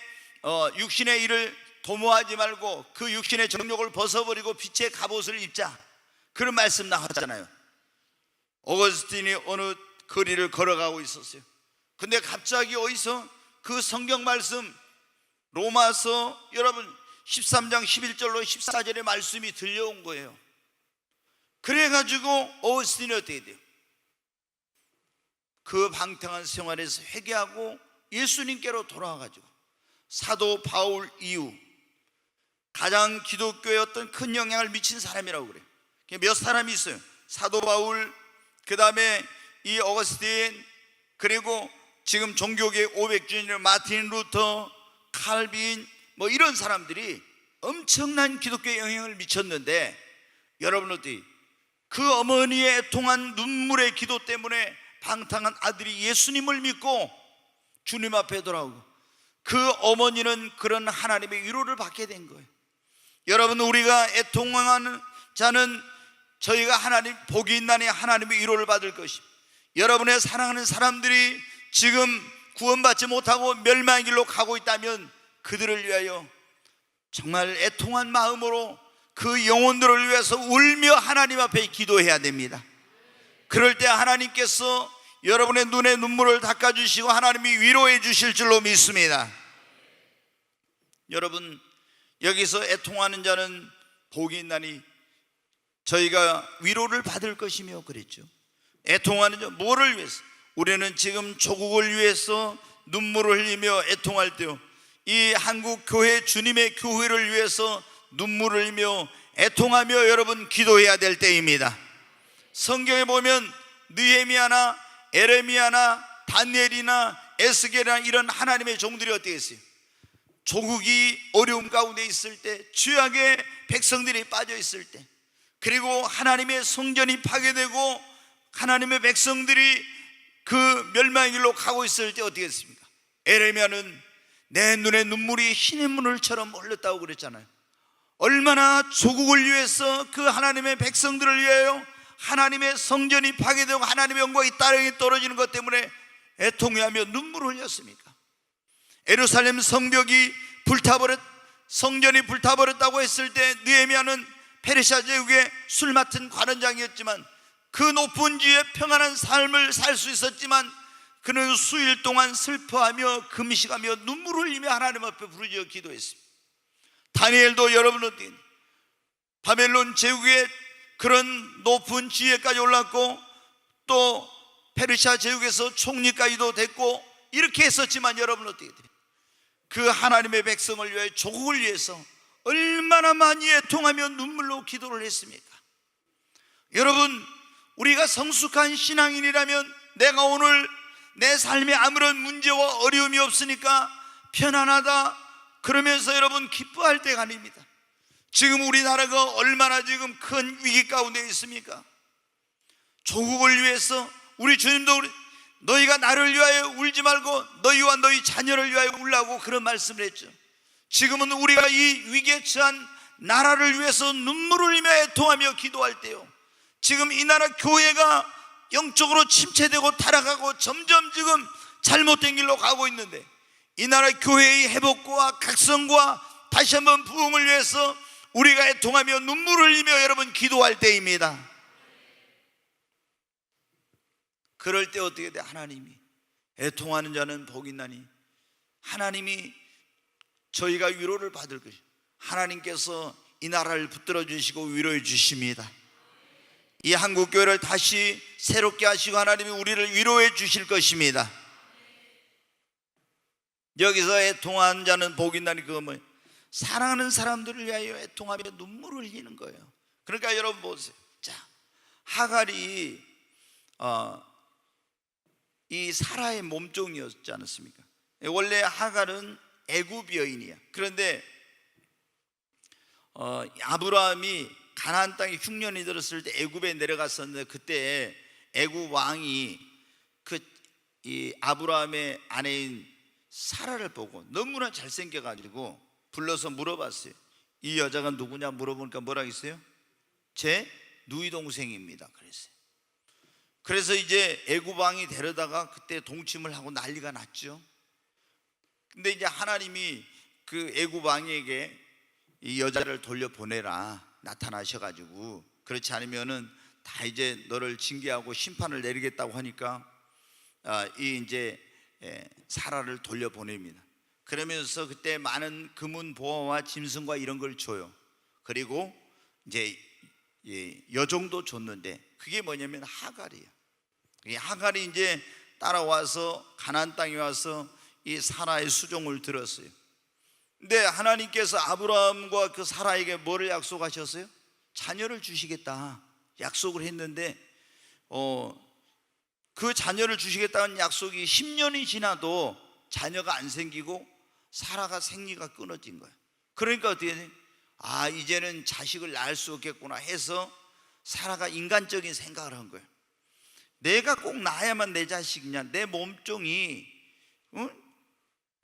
육신의 일을 도모하지 말고 그 육신의 정욕을 벗어버리고 빛의 갑옷을 입자, 그런 말씀 나왔잖아요. 어거스틴이 어느 거리를 걸어가고 있었어요. 근데 갑자기 어디서 그 성경 말씀 로마서 여러분 13장 11절로 14절의 말씀이 들려온 거예요. 그래가지고 어거스틴이 어떻게 돼요? 그 방탕한 생활에서 회개하고 예수님께로 돌아와가지고 사도 바울 이후 가장 기독교에 어떤 큰 영향을 미친 사람이라고 그래요. 몇 사람이 있어요. 사도 바울, 그 다음에 이 어거스틴, 그리고 지금 종교계 500주년의 마틴 루터, 칼빈, 뭐 이런 사람들이 엄청난 기독교에 영향을 미쳤는데, 여러분 어떻게 그 어머니의 애통한 눈물의 기도 때문에 방탕한 아들이 예수님을 믿고 주님 앞에 돌아오고 그 어머니는 그런 하나님의 위로를 받게 된 거예요. 여러분, 우리가 애통하는 자는 저희가 하나님 복이 있나니 하나님의 위로를 받을 것입니다. 여러분의 사랑하는 사람들이 지금 구원받지 못하고 멸망의 길로 가고 있다면 그들을 위하여 정말 애통한 마음으로 그 영혼들을 위해서 울며 하나님 앞에 기도해야 됩니다. 그럴 때 하나님께서 여러분의 눈에 눈물을 닦아주시고 하나님이 위로해 주실 줄로 믿습니다. 여러분, 여기서 애통하는 자는 복이 있나니 저희가 위로를 받을 것이며 그랬죠. 애통하는 자, 뭐를 위해서? 우리는 지금 조국을 위해서 눈물을 흘리며 애통할 때요, 이 한국 교회, 주님의 교회를 위해서 눈물을 흘리며 애통하며 여러분 기도해야 될 때입니다. 성경에 보면 느헤미야나 에레미야나 다니엘이나 에스겔이나 이런 하나님의 종들이 어떻게 했어요? 조국이 어려움 가운데 있을 때, 죄악의 백성들이 빠져 있을 때, 그리고 하나님의 성전이 파괴되고 하나님의 백성들이 그 멸망의 길로 가고 있을 때 어떻게 했습니까? 에레미야는 내 눈에 눈물이 흰의 문을처럼 흘렀다고 그랬잖아요. 얼마나 조국을 위해서 그 하나님의 백성들을 위하여 하나님의 성전이 파괴되고 하나님의 영광이 땅에 떨어지는 것 때문에 애통해하며 눈물을 흘렸습니까? 예루살렘 성벽이 성전이 불타버렸다고 했을 때 느헤미야는 페르시아 제국의 술 맡은 관원장이었지만 그 높은 지에 평안한 삶을 살 수 있었지만 그는 수일 동안 슬퍼하며 금식하며 눈물을 흘리며 하나님 앞에 부르짖어 기도했습니다. 다니엘도 여러분 어떻게 바벨론 제국의 그런 높은 지위까지 올랐고 또 페르시아 제국에서 총리까지도 됐고 이렇게 했었지만 여러분 어떻게 돼요? 그 하나님의 백성을 위해 조국을 위해서 얼마나 많이 애통하며 눈물로 기도를 했습니까? 여러분, 우리가 성숙한 신앙인이라면 내가 오늘 내 삶에 아무런 문제와 어려움이 없으니까 편안하다 그러면서 여러분 기뻐할 때가 아닙니다. 지금 우리나라가 얼마나 지금 큰 위기 가운데 있습니까? 조국을 위해서 우리 주님도 너희가 나를 위하여 울지 말고 너희와 너희 자녀를 위하여 울라고 그런 말씀을 했죠. 지금은 우리가 이 위기에 처한 나라를 위해서 눈물을 흘리며 애통하며 기도할 때요, 지금 이 나라 교회가 영적으로 침체되고 타락하고 점점 지금 잘못된 길로 가고 있는데 이 나라 교회의 회복과 각성과 다시 한번 부흥을 위해서 우리가 애통하며 눈물을 흘리며 여러분 기도할 때입니다. 그럴 때 어떻게 돼? 하나님이 애통하는 자는 복이 있나니 하나님이 저희가 위로를 받을 것이고 하나님께서 이 나라를 붙들어 주시고 위로해 주십니다. 이 한국교회를 다시 새롭게 하시고 하나님이 우리를 위로해 주실 것입니다. 여기서 애통하는 자는 복이 있나니 그거 뭐예요? 사랑하는 사람들을 위하여 애통하며 눈물을 흘리는 거예요. 그러니까 여러분 보세요. 자, 하갈이 이 사라의 몸종이었지 않았습니까? 원래 하갈은 애굽 여인이야. 그런데 아브라함이 가나안 땅에 흉년이 들었을 때 애굽에 내려갔었는데 그때 애굽 왕이 이 아브라함의 아내인 사라를 보고 너무나 잘생겨가지고 불러서 물어봤어요. 이 여자가 누구냐 물어보니까 뭐라 했어요? 제 누이 동생입니다. 그래서 이제 애굽 왕이 데려다가 그때 동침을 하고 난리가 났죠. 근데 이제 하나님이 그 애굽 왕에게 이 여자를 돌려보내라 나타나셔가지고, 그렇지 않으면은 다 이제 너를 징계하고 심판을 내리겠다고 하니까 이 이제 사라를 돌려보냅니다. 그러면서 그때 많은 금은 보화와 짐승과 이런 걸 줘요. 그리고 이제 여종도 줬는데 그게 뭐냐면 하갈이에요. 이 하갈이 이제 따라와서 가나안 땅에 와서 이 사라의 수종을 들었어요. 근데 하나님께서 아브라함과 그 사라에게 뭐를 약속하셨어요? 자녀를 주시겠다 약속을 했는데 그 자녀를 주시겠다는 약속이 10년이 지나도 자녀가 안 생기고 사라가 생리가 끊어진 거예요. 그러니까 어떻게 돼요? 이제는 자식을 낳을 수 없겠구나 해서 사라가 인간적인 생각을 한 거예요. 내가 꼭 낳아야만 내 자식이냐, 내 몸종이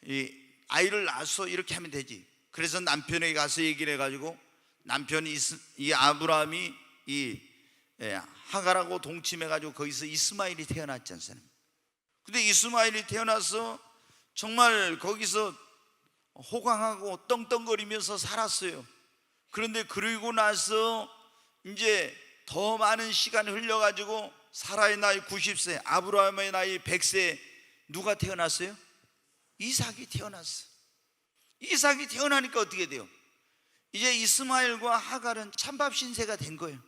이 아이를 낳아서 이렇게 하면 되지. 그래서 남편에게 가서 얘기를 해가지고, 남편이 이 아브라함이 이 하갈하고 동침해가지고 거기서 이스마엘이 태어났지 않습니까? 근데 이스마엘이 태어나서 정말 거기서 호강하고 떵떵거리면서 살았어요. 그런데 그러고 나서 이제 더 많은 시간이 흘러가지고 사라의 나이 90세, 아브라함의 나이 100세, 누가 태어났어요? 이삭이 태어났어. 이삭이 태어나니까 어떻게 돼요? 이제 이스마엘과 하갈은 찬밥 신세가 된 거예요.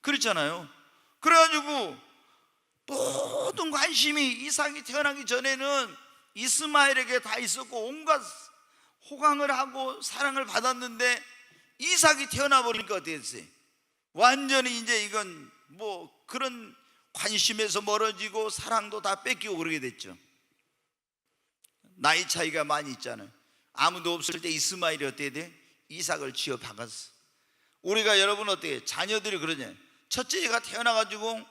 그렇잖아요. 그래가지고 모든 관심이 이삭이 태어나기 전에는 이스마엘에게 다 있었고 온갖 호강을 하고 사랑을 받았는데, 이삭이 태어나 버리니까 어떻게 됐어요? 완전히 이제 이건 뭐 그런 관심에서 멀어지고 사랑도 다 뺏기고 그러게 됐죠. 나이 차이가 많이 있잖아요. 아무도 없을 때 이스마엘이 어떻게 돼? 이삭을 쥐어 박았어. 우리가 여러분 어떻게 자녀들이 그러냐, 첫째 애가 태어나가지고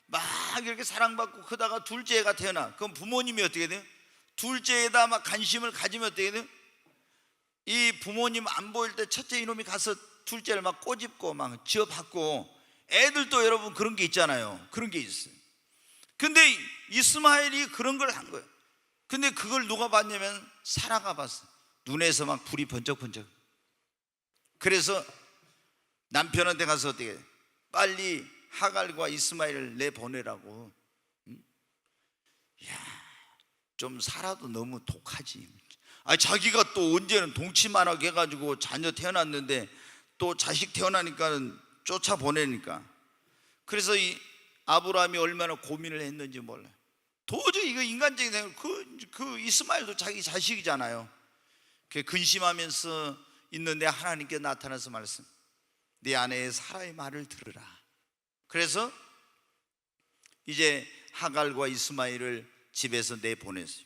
막 이렇게 사랑받고 크다가 둘째 애가 태어나, 그럼 부모님이 어떻게 돼요? 둘째 애다 막 관심을 가지면 어떻게 돼요? 이 부모님 안 보일 때 첫째 이놈이 가서 둘째를 막 꼬집고 막 쥐어받고, 애들도 여러분 그런 게 있잖아요. 그런 게 있어요. 근데 이스마엘이 그런 걸 한 거예요. 근데 그걸 누가 봤냐면 사라가 봤어. 눈에서 막 불이 번쩍번쩍. 그래서 남편한테 가서 어떻게 해? 빨리 하갈과 이스마엘을 내보내라고. 좀 사라도 너무 독하지. 자기가 또 언제는 동치만 하게 해가지고 자녀 태어났는데 또 자식 태어나니까는 쫓아보내니까. 그래서 이 아브라함이 얼마나 고민을 했는지 몰라요. 도저히 이거 인간적인 생각, 그 이스마엘도 자기 자식이잖아요. 근심하면서 있는데 하나님께 나타나서 말씀, 네 아내의 사라의 말을 들으라. 그래서 이제 하갈과 이스마엘을 집에서 내보냈어요.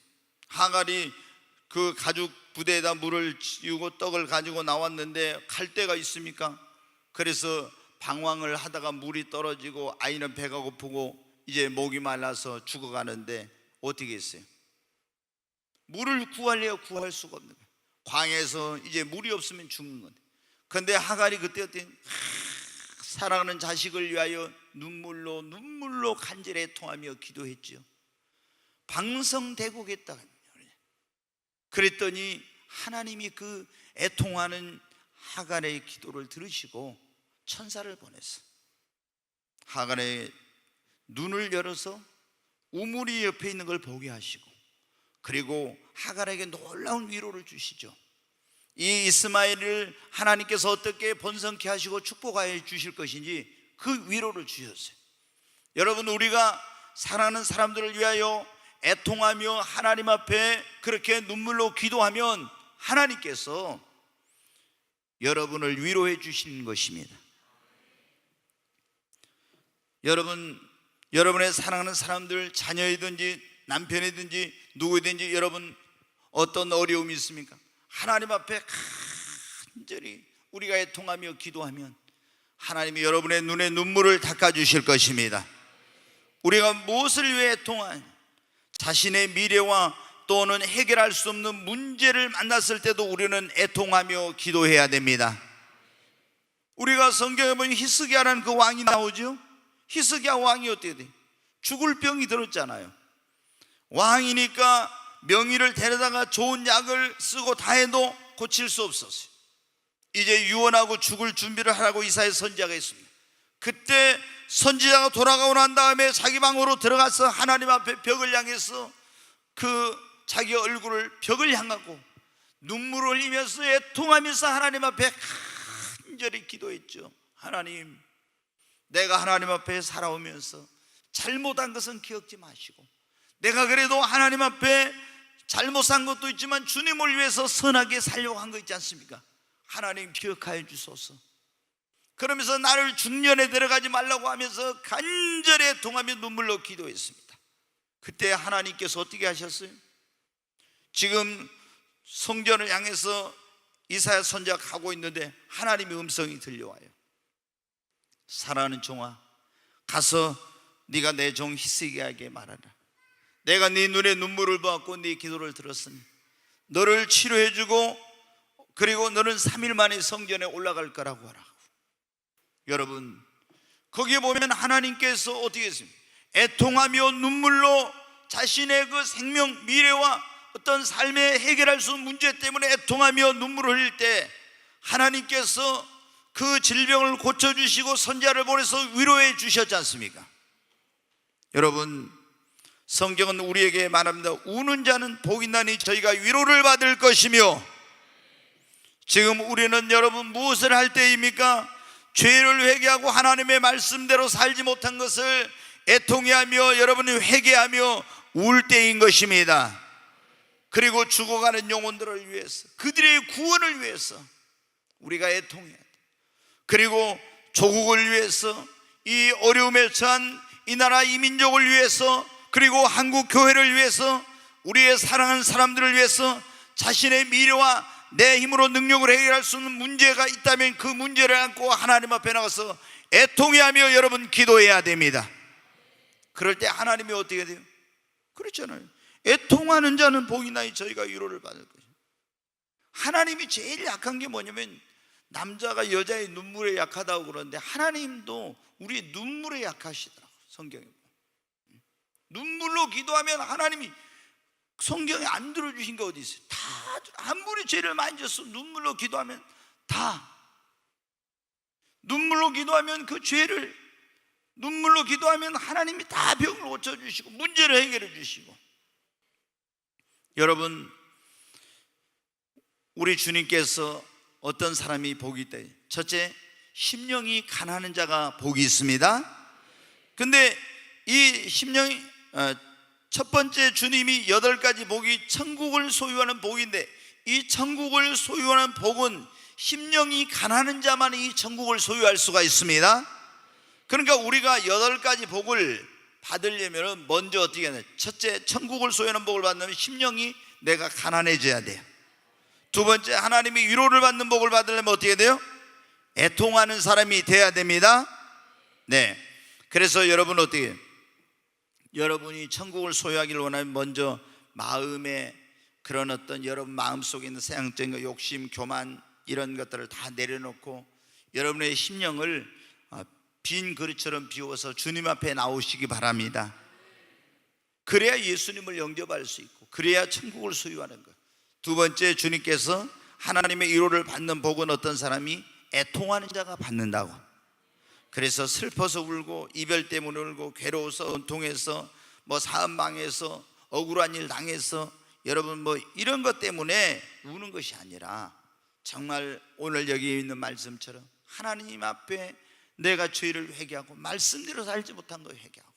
하갈이 그 가죽 부대에다 물을 찌우고 떡을 가지고 나왔는데 갈 데가 있습니까? 그래서 방황을 하다가 물이 떨어지고 아이는 배가 고프고 이제 목이 말라서 죽어가는데 어떻게 했어요? 물을 구하려고 구할 수가 없는 거예요. 광에서 이제 물이 없으면 죽는 건데. 그런데 하갈이 그때 어때? 사랑하는 자식을 위하여 눈물로 간절히 애통하며 기도했죠. 방성대국했다. 그랬더니 하나님이 그 애통하는 하갈의 기도를 들으시고 천사를 보냈어. 하갈의 눈을 열어서 우물이 옆에 있는 걸 보게 하시고, 그리고 하갈에게 놀라운 위로를 주시죠. 이 이스마엘을 하나님께서 어떻게 번성케 하시고 축복하여 주실 것인지 그 위로를 주셨어요. 여러분, 우리가 사랑하는 사람들을 위하여 애통하며 하나님 앞에 그렇게 눈물로 기도하면 하나님께서 여러분을 위로해 주시는 것입니다. 여러분의 사랑하는 사람들, 자녀이든지 남편이든지 누구든지 여러분 어떤 어려움이 있습니까? 하나님 앞에 간절히 우리가 애통하며 기도하면 하나님이 여러분의 눈에 눈물을 닦아주실 것입니다. 우리가 무엇을 위해 애통하냐? 자신의 미래와 또는 해결할 수 없는 문제를 만났을 때도 우리는 애통하며 기도해야 됩니다. 우리가 성경에 보면 히스기야라는 그 왕이 나오죠. 히스기야 왕이 어떻게 돼? 죽을 병이 들었잖아요. 왕이니까 명의를 데려다가 좋은 약을 쓰고 다 해도 고칠 수 없었어요. 이제 유언하고 죽을 준비를 하라고 이사야 선지자가 있습니다. 그때 선지자가 돌아가고 난 다음에 자기 방으로 들어가서 하나님 앞에 벽을 향해서 그 자기 얼굴을 벽을 향하고 눈물을 흘리면서 애통하면서 하나님 앞에 간절히 기도했죠. 하나님, 내가 하나님 앞에 살아오면서 잘못한 것은 기억지 마시고, 내가 그래도 하나님 앞에 잘못한 것도 있지만 주님을 위해서 선하게 살려고 한 거 있지 않습니까? 하나님 기억하여 주소서. 그러면서 나를 중년에 들어가지 말라고 하면서 간절히 애통하며 눈물로 기도했습니다. 그때 하나님께서 어떻게 하셨어요? 지금 성전을 향해서 이사야 선지자가 가고 있는데 하나님의 음성이 들려와요. 사랑하는 종아, 가서 네가 내 종 히스기야에게 말하라. 내가 네 눈에 눈물을 보았고 네 기도를 들었으니 너를 치료해주고 그리고 너는 3일 만에 성전에 올라갈 거라고 하라. 여러분, 거기에 보면 하나님께서 어떻게 했습니까? 애통하며 눈물로 자신의 그 생명, 미래와 어떤 삶에 해결할 수 없는 문제 때문에 애통하며 눈물을 흘릴 때 하나님께서 그 질병을 고쳐주시고 선지자를 보내서 위로해 주셨지 않습니까? 여러분, 성경은 우리에게 말합니다. 우는 자는 복이 나니 저희가 위로를 받을 것이며, 지금 우리는 여러분 무엇을 할 때입니까? 죄를 회개하고 하나님의 말씀대로 살지 못한 것을 애통해하며 여러분이 회개하며 울 때인 것입니다. 그리고 죽어가는 영혼들을 위해서, 그들의 구원을 위해서 우리가 애통해야 돼. 그리고 조국을 위해서, 이 어려움에 처한 이 나라 이 민족을 위해서, 그리고 한국 교회를 위해서, 우리의 사랑하는 사람들을 위해서 자신의 미래와 내 힘으로 능력을 해결할 수 없는 문제가 있다면 그 문제를 안고 하나님 앞에 나가서 애통해하며 여러분 기도해야 됩니다. 그럴 때 하나님이 어떻게 돼요? 그렇잖아요. 애통하는 자는 복이 나니 저희가 위로를 받을 것입니다. 하나님이 제일 약한 게 뭐냐면, 남자가 여자의 눈물에 약하다고 그러는데 하나님도 우리의 눈물에 약하시더라고요. 성경에 눈물로 기도하면 하나님이, 성경에 안 들어주신 게 어디 있어요? 다 아무리 죄를 많이 졌어 눈물로 기도하면 다, 눈물로 기도하면 그 죄를, 눈물로 기도하면 하나님이 다 병을 고쳐주시고 문제를 해결해 주시고. 여러분, 우리 주님께서 어떤 사람이 복이 있다? 첫째, 심령이 가난한 자가 복이 있습니다. 근데 이 심령이 첫 번째 주님이 8가지 복이 천국을 소유하는 복인데, 이 천국을 소유하는 복은 심령이 가난한 자만이 이 천국을 소유할 수가 있습니다. 그러니까 우리가 8가지 복을 받으려면 먼저 어떻게 해야 돼요? 첫째, 천국을 소유하는 복을 받으려면 심령이 내가 가난해져야 돼요. 두 번째, 하나님이 위로를 받는 복을 받으려면 어떻게 돼요? 애통하는 사람이 돼야 됩니다. 네. 그래서 여러분 어떻게 해요? 여러분이 천국을 소유하기를 원하면 먼저 마음에 그런 어떤 여러분 마음속에 있는 세상적인 욕심, 교만 이런 것들을 다 내려놓고 여러분의 심령을 빈 그릇처럼 비워서 주님 앞에 나오시기 바랍니다. 그래야 예수님을 영접할 수 있고, 그래야 천국을 소유하는 것. 두 번째, 주님께서 하나님의 위로를 받는 복은 어떤 사람이 애통하는 자가 받는다고. 그래서 슬퍼서 울고, 이별 때문에 울고, 괴로워서, 은통해서, 사업 망해서, 억울한 일 당해서, 여러분 이런 것 때문에 우는 것이 아니라, 정말 오늘 여기 있는 말씀처럼 하나님 앞에 내가 죄를 회개하고 말씀대로 살지 못한 거 회개하고,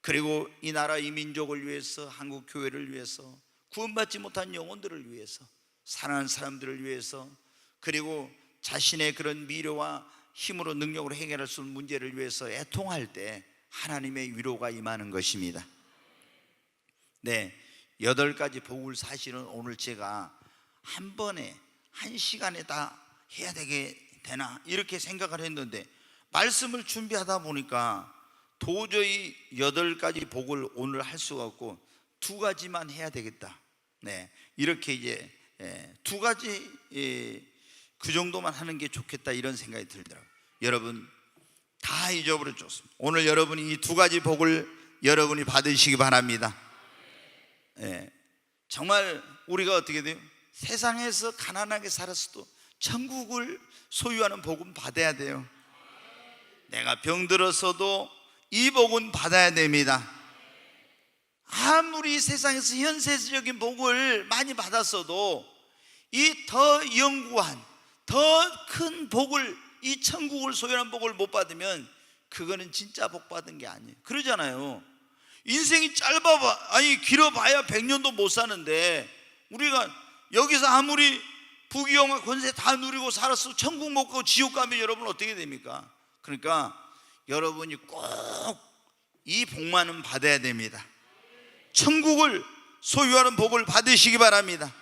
그리고 이 나라 이 민족을 위해서, 한국 교회를 위해서, 구원받지 못한 영혼들을 위해서, 사랑하는 사람들을 위해서, 그리고 자신의 그런 미래와 힘으로 능력으로 해결할 수 없는 문제를 위해서 애통할 때 하나님의 위로가 임하는 것입니다. 네, 8가지 복을 사실은 오늘 제가 한 번에 1시간에 다 해야 되나 이렇게 생각을 했는데, 말씀을 준비하다 보니까 도저히 8가지 복을 오늘 할 수가 없고 두 가지만 해야 되겠다. 네, 이렇게 이제 두 가지 그 정도만 하는 게 좋겠다 이런 생각이 들더라고요. 여러분 다 잊어버려 줬습니다. 오늘 여러분이 이 두 가지 복을 여러분이 받으시기 바랍니다. 정말 우리가 어떻게 돼요? 세상에서 가난하게 살았어도 천국을 소유하는 복은 받아야 돼요. 내가 병들었어도 이 복은 받아야 됩니다. 아무리 세상에서 현세적인 복을 많이 받았어도 이 더 영구한 더 큰 복을, 이 천국을 소유하는 복을 못 받으면 그거는 진짜 복 받은 게 아니에요. 그러잖아요. 인생이 길어봐야 100년도 못 사는데 우리가 여기서 아무리 부귀영화 권세 다 누리고 살았어 천국 못 가고 지옥 가면 여러분 어떻게 됩니까? 그러니까 여러분이 꼭 이 복만은 받아야 됩니다. 천국을 소유하는 복을 받으시기 바랍니다.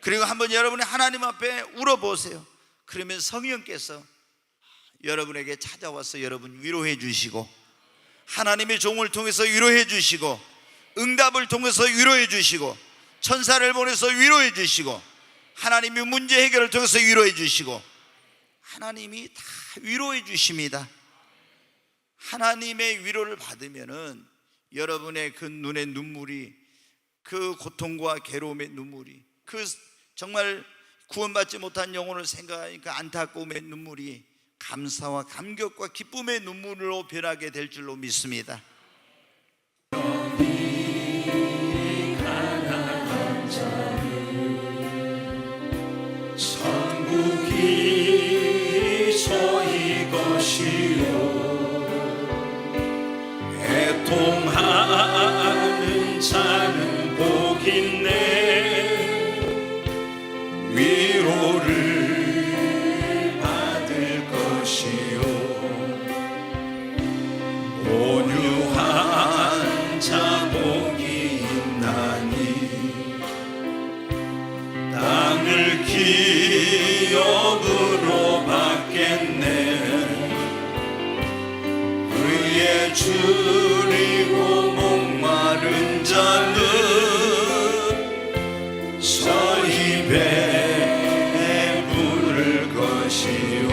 그리고 한번 여러분이 하나님 앞에 울어보세요. 그러면 성령께서 여러분에게 찾아와서 여러분 위로해 주시고, 하나님의 종을 통해서 위로해 주시고, 응답을 통해서 위로해 주시고, 천사를 보내서 위로해 주시고, 하나님이 문제 해결을 통해서 위로해 주시고, 하나님이 다 위로해 주십니다. 하나님의 위로를 받으면은 여러분의 그 눈의 눈물이, 그 고통과 괴로움의 눈물이, 그 정말 구원받지 못한 영혼을 생각하니까 안타까움의 눈물이 감사와 감격과 기쁨의 눈물로 변하게 될 줄로 믿습니다. 천국이 저희 것이요 애통하는 자는 복 있네 위로를 받을 것이요 온유한 자 복이 있나니 땅을 기업으로 받겠네 그의 줄이고 목마른 자는 저희 배에 부를 것이요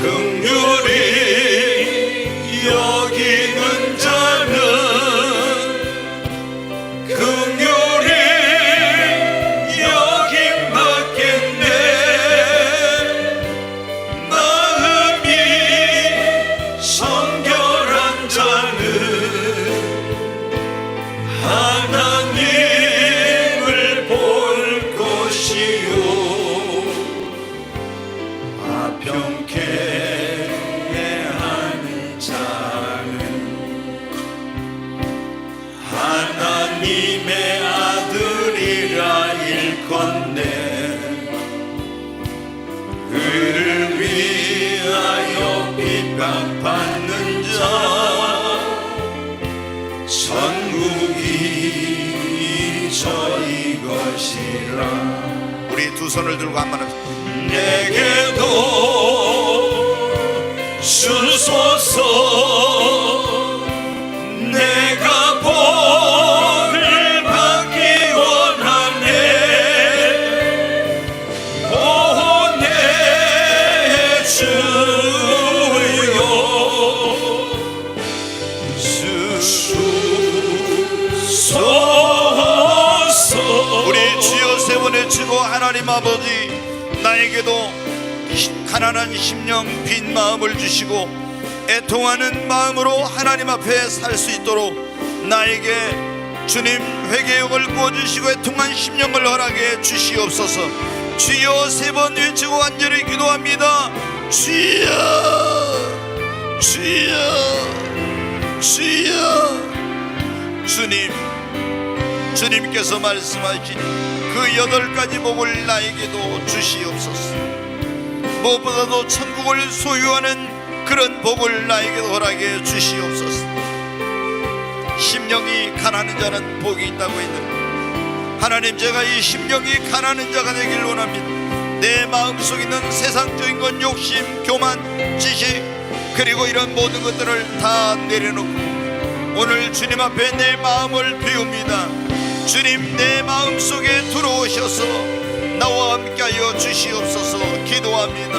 긍휼히 여기는 자는 긍휼히 여김 받겠네 마음이 성결한 자는 하나님을 볼 것이요 화평케 하는 자는 하나님의 아들이라 일컫네 그를 위하여 핍박받는 자 천국이 저희 것이라. 우리 두 손을 들고 한번 합시다. 내게도 주소서 내가 복을 받기 원하네 오 내 주여 주소서. 우리 주여 세 번을 치고 하나님 아버지 나에게도 가난한 심령 빈 마음을 주시고 애통하는 마음으로 하나님 앞에 살 수 있도록 나에게 주님 회개욕을 부어주시고 애통한 심령을 허락해 주시옵소서. 주여 세 번 외치고 간절히 기도합니다. 주여 주여 주여. 주님께서 말씀하신 그 8가지 복을 나에게도 주시옵소서. 무엇보다도 천국을 소유하는 그런 복을 나에게도 허락해 주시옵소서. 심령이 가난한 자는 복이 있다고 했는데 하나님 제가 이 심령이 가난한 자가 되길 원합니다. 내 마음속에 있는 세상적인 것 욕심, 교만, 지식 그리고 이런 모든 것들을 다 내려놓고 오늘 주님 앞에 내 마음을 비웁니다. 주님, 내 마음속에 들어오셔서 나와 함께하여 주시옵소서. 기도합니다.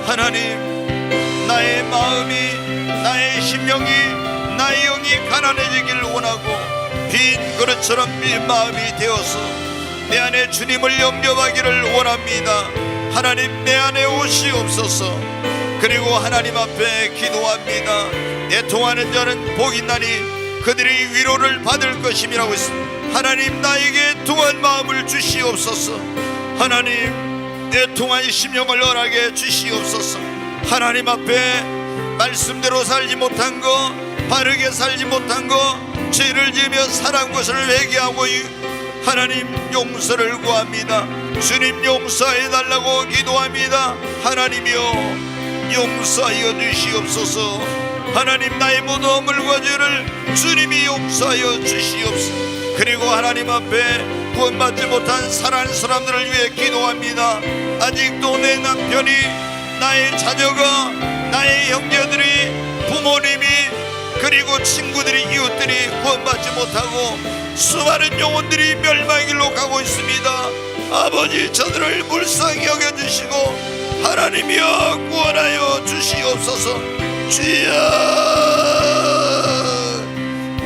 하나님, 나의 마음이, 나의 심령이, 나의 영이 가난해지길 원하고 빈 그릇처럼 빈 마음이 되어서 내 안에 주님을 영접하기를 원합니다. 하나님, 내 안에 오시옵소서. 그리고 하나님 앞에 기도합니다. 애통하는 자는 복이 있나니 그들이 위로를 받을 것임이라고 했습니다. 하나님, 나에게 통한 마음을 주시옵소서. 하나님, 애통한 심령을 허락해 주시옵소서. 하나님 앞에 말씀대로 살지 못한 거, 바르게 살지 못한 거, 죄를 지으며 살한 것을 회개하고 하나님 용서를 구합니다. 주님, 용서해 달라고 기도합니다. 하나님이여, 용서하여 주시옵소서. 하나님, 나의 모든 허물과 죄를 주님이 용서하여 주시옵소서. 그리고 하나님 앞에 구원받지 못한 사랑하는 사람들을 위해 기도합니다. 아직도 내 남편이, 나의 자녀가, 나의 형제들이, 부모님이, 그리고 친구들이, 이웃들이 구원받지 못하고 수많은 영혼들이 멸망의 길로 가고 있습니다. 아버지, 저들을 불쌍히 여겨주시고 하나님이여 구원하여 주시옵소서. 주여,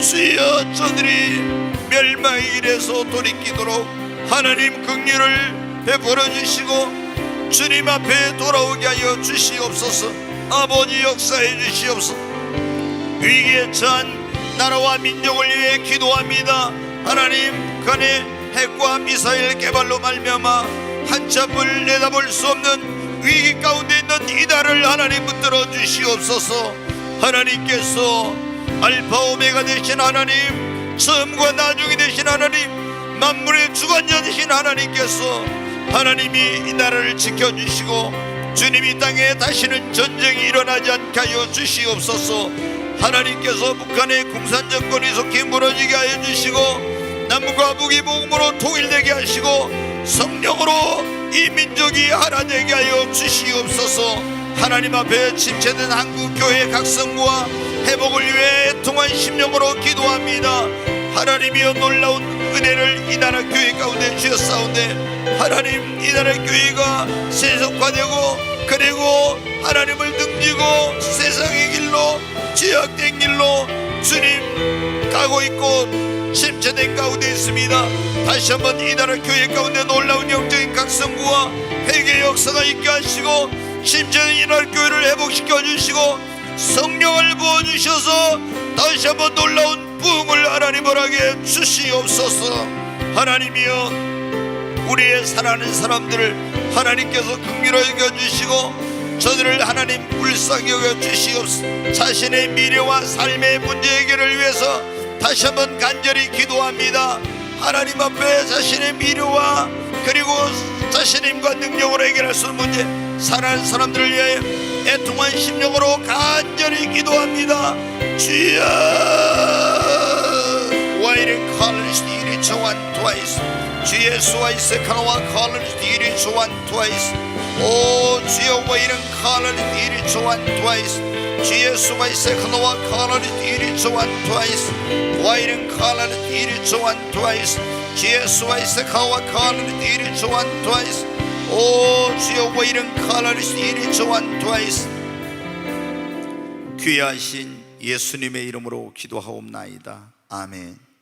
주여, 저들이 멸망의 길에서 돌이키도록 하나님 긍휼을 베풀어 주시고 주님 앞에 돌아오게 하여 주시옵소서. 아버지, 역사해 주시옵소서. 위기에 처한 나라와 민족을 위해 기도합니다. 하나님, 간에 핵과 미사일 개발로 말미암아 한참을 내다볼 수 없는 위기 가운데 있는 이 나라를 하나님 붙들어 주시옵소서. 하나님께서 알파 오메가 되신 하나님, 처음과 나중이 되신 하나님, 만물의 주관자 되신 하나님께서 하나님이 이 나라를 지켜주시고 주님이 땅에 다시는 전쟁이 일어나지 않게 하여 주시옵소서. 하나님께서 북한의 공산정권이 속히 무너지게 하여 주시고 남과 북이 복음으로 통일되게 하시고 성령으로 이 민족이 하나 되게 하여 주시옵소서. 하나님 앞에 침체된 한국교회 각성과 회복을 위해 통한 심령으로 기도합니다. 하나님이여, 놀라운 은혜를 이 나라 교회 가운데 주셨사온데 하나님, 이 나라 교회가 세속화되고 그리고 하나님을 등지고 세상의 길로, 죄악된 길로 주님 가고 있고 침체된 가운데 있습니다. 다시 한번 이 나라 교회 가운데 놀라운 영적인 각성구와 회개 역사가 있게 하시고 침체된 이 나라 교회를 회복시켜 주시고 성령을 부어주셔서 다시 한번 놀라운 부흥을 하나님 허락해 주시옵소서. 하나님이여, 우리의 사랑하는 사람들을 하나님께서 긍휼히 여겨주시고 저들을 하나님 불쌍히 여겨주시옵소서. 자신의 미래와 삶의 문제 해결을 위해서 다시 한번 간절히 기도합니다. 하나님 앞에 자신의 미래와 그리고 자신의 힘과 능력으로 해결할 수 있는 문제, 사랑하는 사람들을 위해 애통한 심령으로 간절히 기도합니다. 주여, 와이를 칼르스 이리 저완 트와이스, 주 예수와 이세카노와 칼르스 이리 저완 트와이스, 오 주여, 와이는 칼르스 이리 저완 트와이스, 주 예수와 이세카노와 칼르스 이리 저완 트와이스, 와이는 칼르스 이리 저완 트와이스, 주 예수와 이세카노와 칼르스 이리 저완 트와이스, 오 주여, 와이는 칼르스 이리 저완 트와이스. 귀하신 예수님의 이름으로 기도하옵나이다. 아멘.